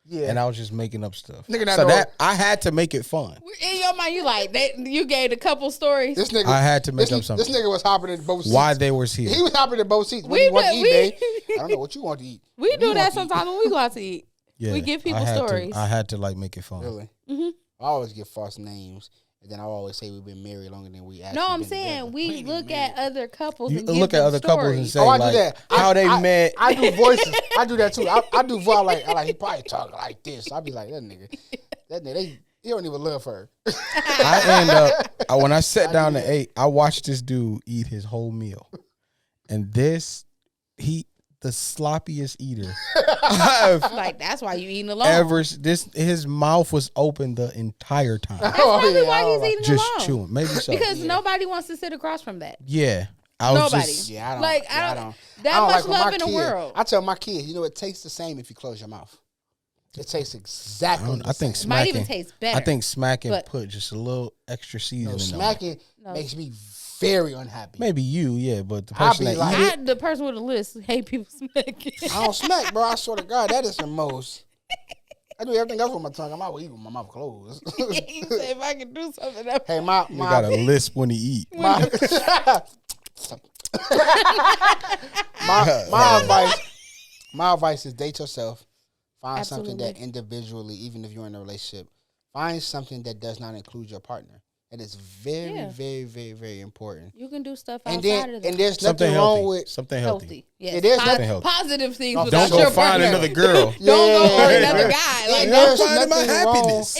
Yeah. and I was just making up stuff. Nigga not So know- that I had to make it fun. In your mind, you like that. You gave a couple stories. This nigga. I had to make this, up something. This nigga was hopping in both seats. Why they was here? He was hopping in both seats. What We do you want to do- eat, we- babe? I don't know what you want to eat. We What do you that want to eat? sometimes when we go out to eat. Yeah, We give people I had to- stories. I had to like make it fun. Really? Mm-hmm. I always give false names, and then I always say we've been married longer than we actually. No, I'm been saying together. we ain't look even at married. other couples You and give look at them other couples and stories. say Oh, I do like that. how they met. I do voices. I do that too. I do voice. I like he probably talk like this. I'll be like that nigga. He don't even love her. I end up when I sat down to eat. I watched this dude eat his whole meal, and the sloppiest eater I've Like that's why you eating alone. ever. His mouth was open the entire time, That's probably why he's eating just alone. chewing. Maybe so. Because nobody wants to sit across from that. Yeah, I was Nobody. just Yeah, I don't. Like, yeah, I don't- I that don't much like when love my in the kid- world. I tell my kids, it tastes the same if you close your mouth. It tastes exactly. I think same. Might even smacking. taste better. I think smacking but- put just a little extra seasoning. No, on it. smacking No. makes me very unhappy. Maybe you, yeah, but the I'll person be that like- eat it, The person with a list hate people smacking. I don't smack, bro. I swear to God, that is the most. I do everything else with my tongue. I'm always eat with my mouth closed. He said, if I can do something else. Hey, my you got a lisp when he eat. my my advice is date yourself. Find something that Absolutely. individually, even if you're in a relationship, find something that does not include your partner. That is very, Yeah. very, very, very important. You can do stuff And outside then, of that. and there's Something nothing wrong healthy. with. Something healthy. Healthy. Yes. It is something healthy. Positive things No, without Don't your go find partner. another girl. Don't go Yeah. for another guy. Like, And don't there's finding my nothing wrong. happiness.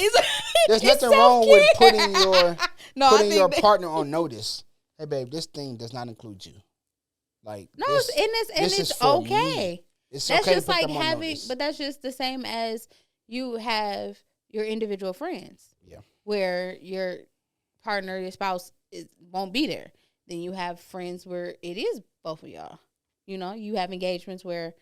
There's It's nothing wrong with self-care. putting your No, I putting think your that- partner on notice. Hey, babe, this thing does not include you. Like No, this, and this it's is for okay. me. It's That's okay just to put like them on having, notice. but that's just the same as you have your individual friends. Yeah. Where your partner, your spouse won't be there. Then you have friends where it is both of y'all. You know, you have engagements where,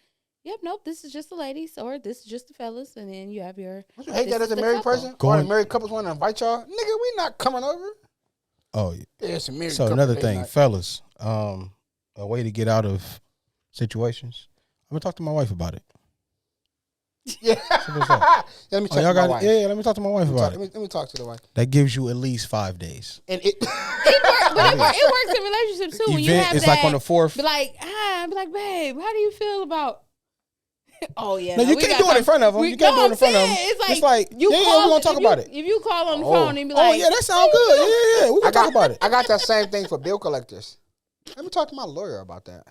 yep, nope, this is just the ladies or this is just the fellas. And then you have your. Don't you hate this that as is a the married couple. person? Or Going- the married couples want to invite y'all? Nigga, we not coming over. Oh, yeah. Yeah, it's a married So couple. another They thing, not- fellas, a way to get out of situations. I'm gonna talk to my wife about it. Yeah. Simple as that. Let me Oh, talk y'all to my got wife. yeah. Let me talk to my wife Let me about talk- it. let me talk to the wife. That gives you at least 5 days. And it. But it works in relationships too. When you Event have is that, like on the fourth. be like, babe, how do you feel about? Oh yeah, No, you we can't got do it in front of them. we- You can't no, do it in front of I'm them. saying, It's It's like, you yeah, call. we gonna talk if about you, it. If you call on the Oh. phone and be Oh like, yeah, that sounds good. Yeah, we I gonna talk about it. I got that same thing for bill collectors. Let me talk to my lawyer about that.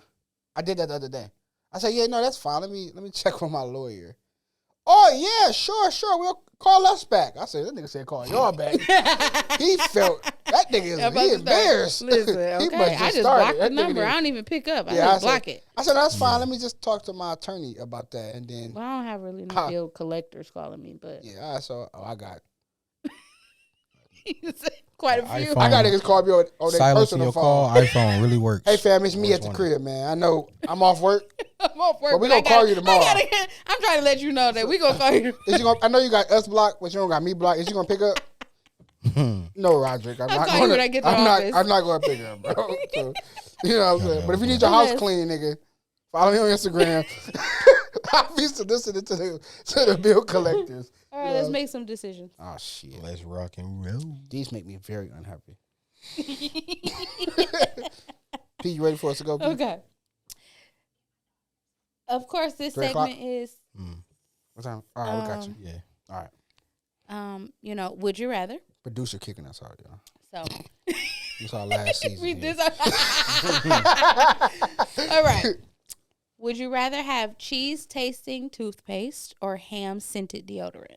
I did that the other day. I said, yeah, no, that's fine. Let me check with my lawyer. Oh yeah, sure. We'll call us back. I said, that nigga said call y'all back. He felt that nigga I'm about he to start- embarrassed. Listen, He okay, must I just started. blocked the That nigga number. I didn't- don't even pick up. I Yeah, just I said- block it. I said, that's fine. Let me just talk to my attorney about that. And then, Well, I don't have really no Huh. bill collectors calling me, but yeah, I saw, I got quite a few. iPhone. I got niggas call me on their Silence in personal your phone. call. iPhone really works. Hey, fam, it's me Always at the wondered. crib, man. I know I'm off work. I'm off work, But we but I gonna call gotta- you tomorrow. I'm trying to let you know that we gonna call you. Is you gonna, I know you got us blocked, but you don't got me blocked. Is you gonna pick up? No, Roderick. I'm I'll not call you going when I get to the office. I'm not going to pick up, bro. So, you know what I'm saying? But if you need your Unless- house clean, nigga, follow me on Instagram. I'm used to listening to the bill collectors. All right, let's make some decisions. Oh shit, Let's rock and roll. these make me very unhappy. P, you ready for us to go? P? Okay. Of course, this 3 o'clock? segment is Mm, What time? All right, we got you. yeah. All right. would you rather? Producer kicking us out, y'all. So It's our last season. read here. this. All right. Would you rather have cheese tasting toothpaste or ham scented deodorant?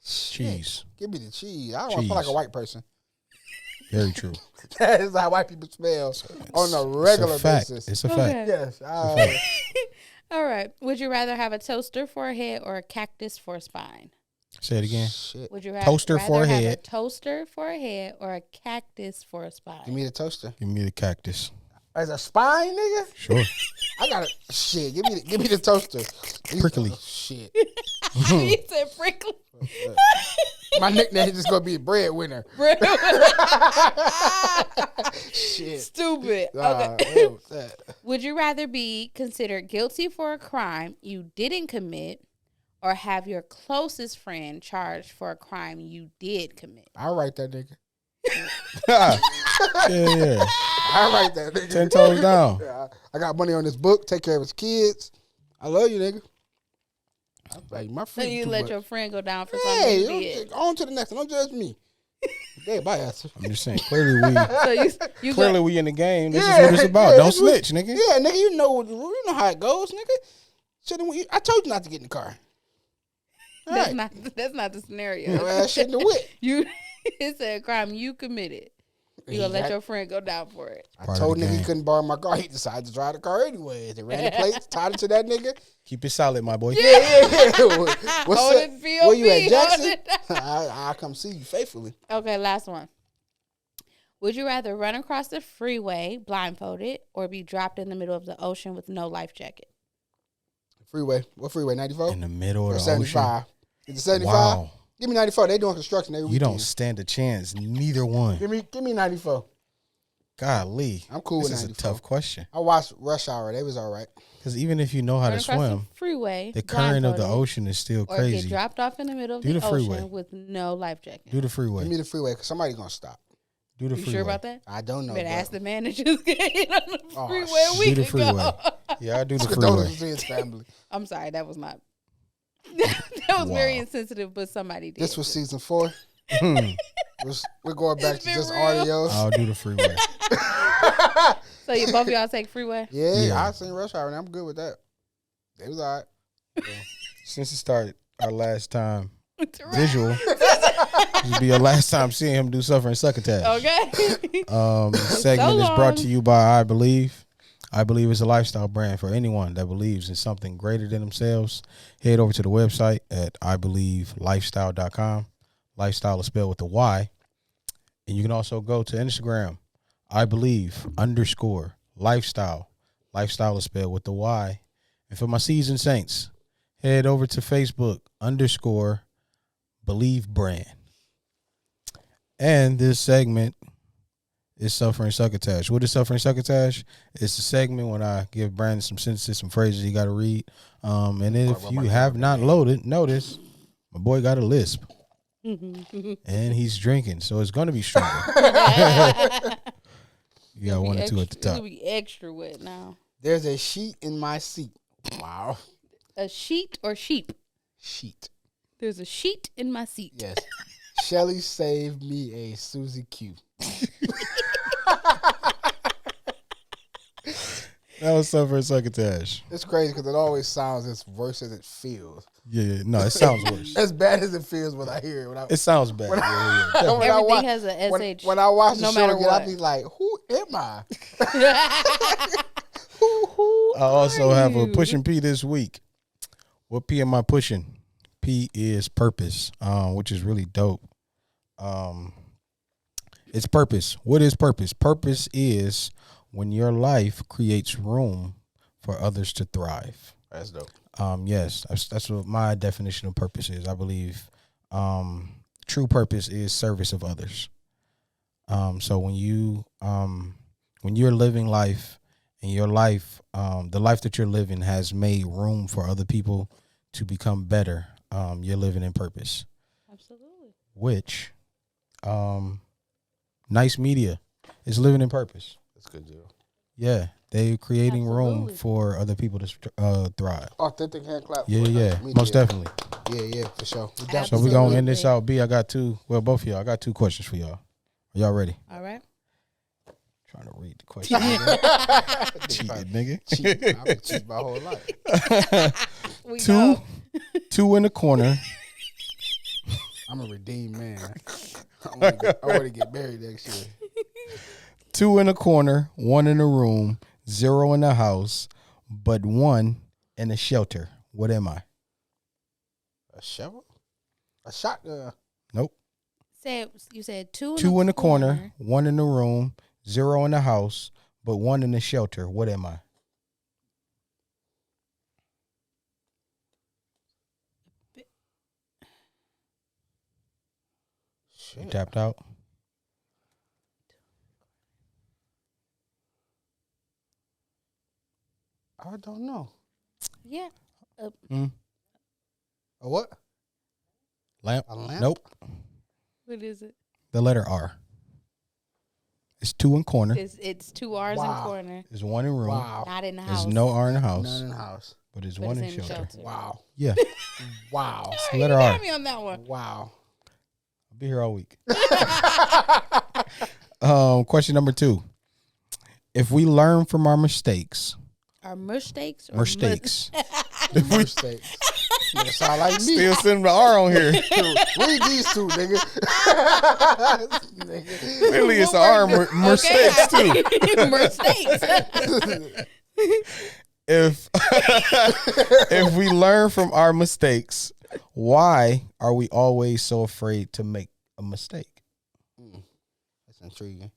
Cheese. Give me the cheese. I don't want to feel like a Cheese. white person. Very true. That's how white people smell on a regular it's a fact. basis. It's a fact. Yes. All right. Would you rather have a toaster for a head or a cactus for a spine? Say it again. Shit. Would you Toaster rather for a have head. a toaster for a head or a cactus for a spine? Give me the toaster. Give me the cactus. As a spine, nigga? Sure. I got it. Shit. Give me the toaster. Prickly. Oh, shit. You said prickly. My nickname is just gonna be breadwinner. Shit. Stupid. Nah, Okay. what was that? Would you rather be considered guilty for a crime you didn't commit or have your closest friend charged for a crime you did commit? I'll write that nigga. yeah. I'll write that nigga. 10 toes down. Yeah, I got money on this book. Take care of his kids. I love you, nigga. I like my So friend. you too let much. your friend go down for something Hey, you did. on to the next one. Don't judge me. Yeah, bye, ass. I'm just saying. Clearly, So you clearly go, we in the game. This Yeah, is what it's about. yeah, Don't this was- snitch, nigga. Yeah, nigga, you know how it goes, nigga. I told you not to get in the car. All that's right. that's not the scenario. Your ass shit in the whip. You it's a crime you committed. You gonna let Exact- your friend go down for it. I Part of told the nigga he game. couldn't borrow my car. He decided to drive the car anyway. They ran the plates, tied it to that nigga. Keep it solid, my boy. Yeah. What's Hold up? it, Where you at, POV, Jackson? hold it. I'll come see you faithfully. Okay, last one. Would you rather run across the freeway blindfolded or be dropped in the middle of the ocean with no life jacket? Freeway. What freeway? 94? In the middle Or of the ocean. 75? Is it 75? Wow. Give me 94. They doing construction every You weekend. don't stand a chance. Neither one. Give me 94. Golly. I'm cool This with is a 94. tough question. I watched Rush Hour. They was all right. Because even if you know how Run to across swim, the freeway, the current of the blindfolded, ocean is still or get crazy. dropped off in the middle of Do the, the freeway. ocean with no life jacket. Do the Give freeway. me the freeway because somebody's going to stop. Do the You freeway. sure about that? I don't know. Better bro. ask the manager who's getting on the Oh, freeway a Do week the ago. freeway. Yeah, I do the freeway. Condolences to his family. I'm sorry, that was not. That was very Wow. insensitive, but somebody did. This was season 4. We're going back It's to been just real. audios. I'll do the freeway. So you both of y'all take freeway. Yeah, I seen Rush Hour and I'm good with that. They was all right. Since it started our last time visual, this will be your last time seeing him do Suffering Succotash. Okay. This segment is long. brought to you by I Believe. I Believe is a lifestyle brand for anyone that believes in something greater than themselves. Head over to the website at IBelieveLifestyle.com. Lifestyle is spelled with a Y. And you can also go to Instagram, IBelieve_lifestyle. Lifestyle is spelled with the Y. And for my seasoned saints, head over to Facebook _Believe brand. And this segment is Suffering Succotash. What is Suffering Succotash? It's a segment when I give Brandon some sentences, some phrases you got to read. And if you have not noticed, my boy got a lisp. And he's drinking, so it's going to be stronger. You got one or two at the It's top. gonna be extra wet now. There's a sheet in my seat. Wow. A sheet or sheep? Sheet. There's a sheet in my seat. Yes. Shelly saved me a Suzy Q. That was Suffering Succotash. It's crazy because it always sounds as worse as it feels. Yeah, no, it sounds worse. As bad as it feels when I hear it. When I, It sounds bad. when Yeah, I, when I Everything watch, has a when, SH. when I watch the no show matter again, I'll what. be like, who am I? I also have a you? pushing P this week. What P am I pushing? P is purpose, which is really dope. It's purpose. What is purpose? Purpose is when your life creates room for others to thrive. That's dope. Yes, that's what my definition of purpose is. I believe true purpose is service of others. So when you're living life and your life, the life that you're living has made room for other people to become better, you're living in purpose. Absolutely. Which, nice media is living in purpose. That's good, Joe. Yeah, They creating room Absolutely. for other people to thrive. Authentic hand clap. Yeah, for yeah, me, most yeah. definitely. Yeah, for sure. We So definitely- we're gonna end this Absolutely. out. B, I got two. Well, both of y'all. I got two questions for y'all. Are y'all ready? All right. Trying to read the question. Cheated, nigga. Cheat. I've been cheating my whole life. We Two, know. two in the corner. I'm a redeemed man. I want to get married next year. Two in the corner, one in the room, 0 in the house, but 1 in the shelter. What am I? A shovel? A shotgun? Nope. You said two. Two in the corner, 1 in the room, 0 in the house, but 1 in the shelter. What am I? You Shit. tapped out? I don't know. Yeah. A what? Lamp? A lamp? Nope. What is it? The letter R. It's 2 in corner. It's 2 R's Wow. in corner. There's 1 in room. Wow. Not in the There's house. no R in the house, None in the house. but there's But 1 it's in shelter. Wow. Yeah. Wow. It's the You letter got R. me on that one. Wow. I'll be here all week. Question number 2. If we learn from our mistakes, Are mistakes? Or mistakes. Mistakes. Nigga sound like me. Still sending the R on here. Read these two, nigga. Clearly, it's the R mistakes too. Mistakes. If if we learn from our mistakes, why are we always so afraid to make a mistake? That's intriguing.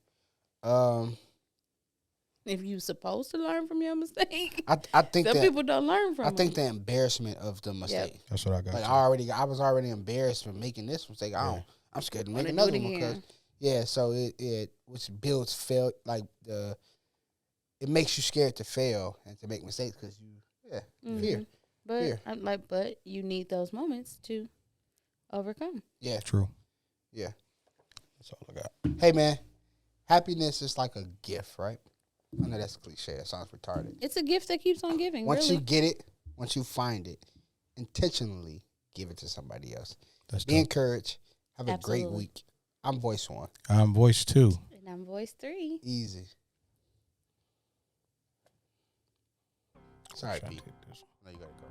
If you supposed to learn from your mistake, I think some that people don't learn from I think them. the embarrassment of the mistake. That's what I got. Like too. I was already embarrassed from making this mistake. I'm scared to make Wanna do another it one again. because so it which builds fail like it makes you scared to fail and to make mistakes because you fear. But Fear. but you need those moments to overcome. Yeah, True. yeah. That's all I got. Hey man, happiness is like a gift, right? I know that's cliche. That sounds retarded. It's a gift that keeps on giving. Once really. you get it, once you find it, intentionally give it to somebody else. That's Be dope. encouraged. Have a great Absolutely. week. I'm Voice 1. I'm voice 2. And I'm voice 3. Easy. Sorry, Trying to Pete. get this. No, you gotta go.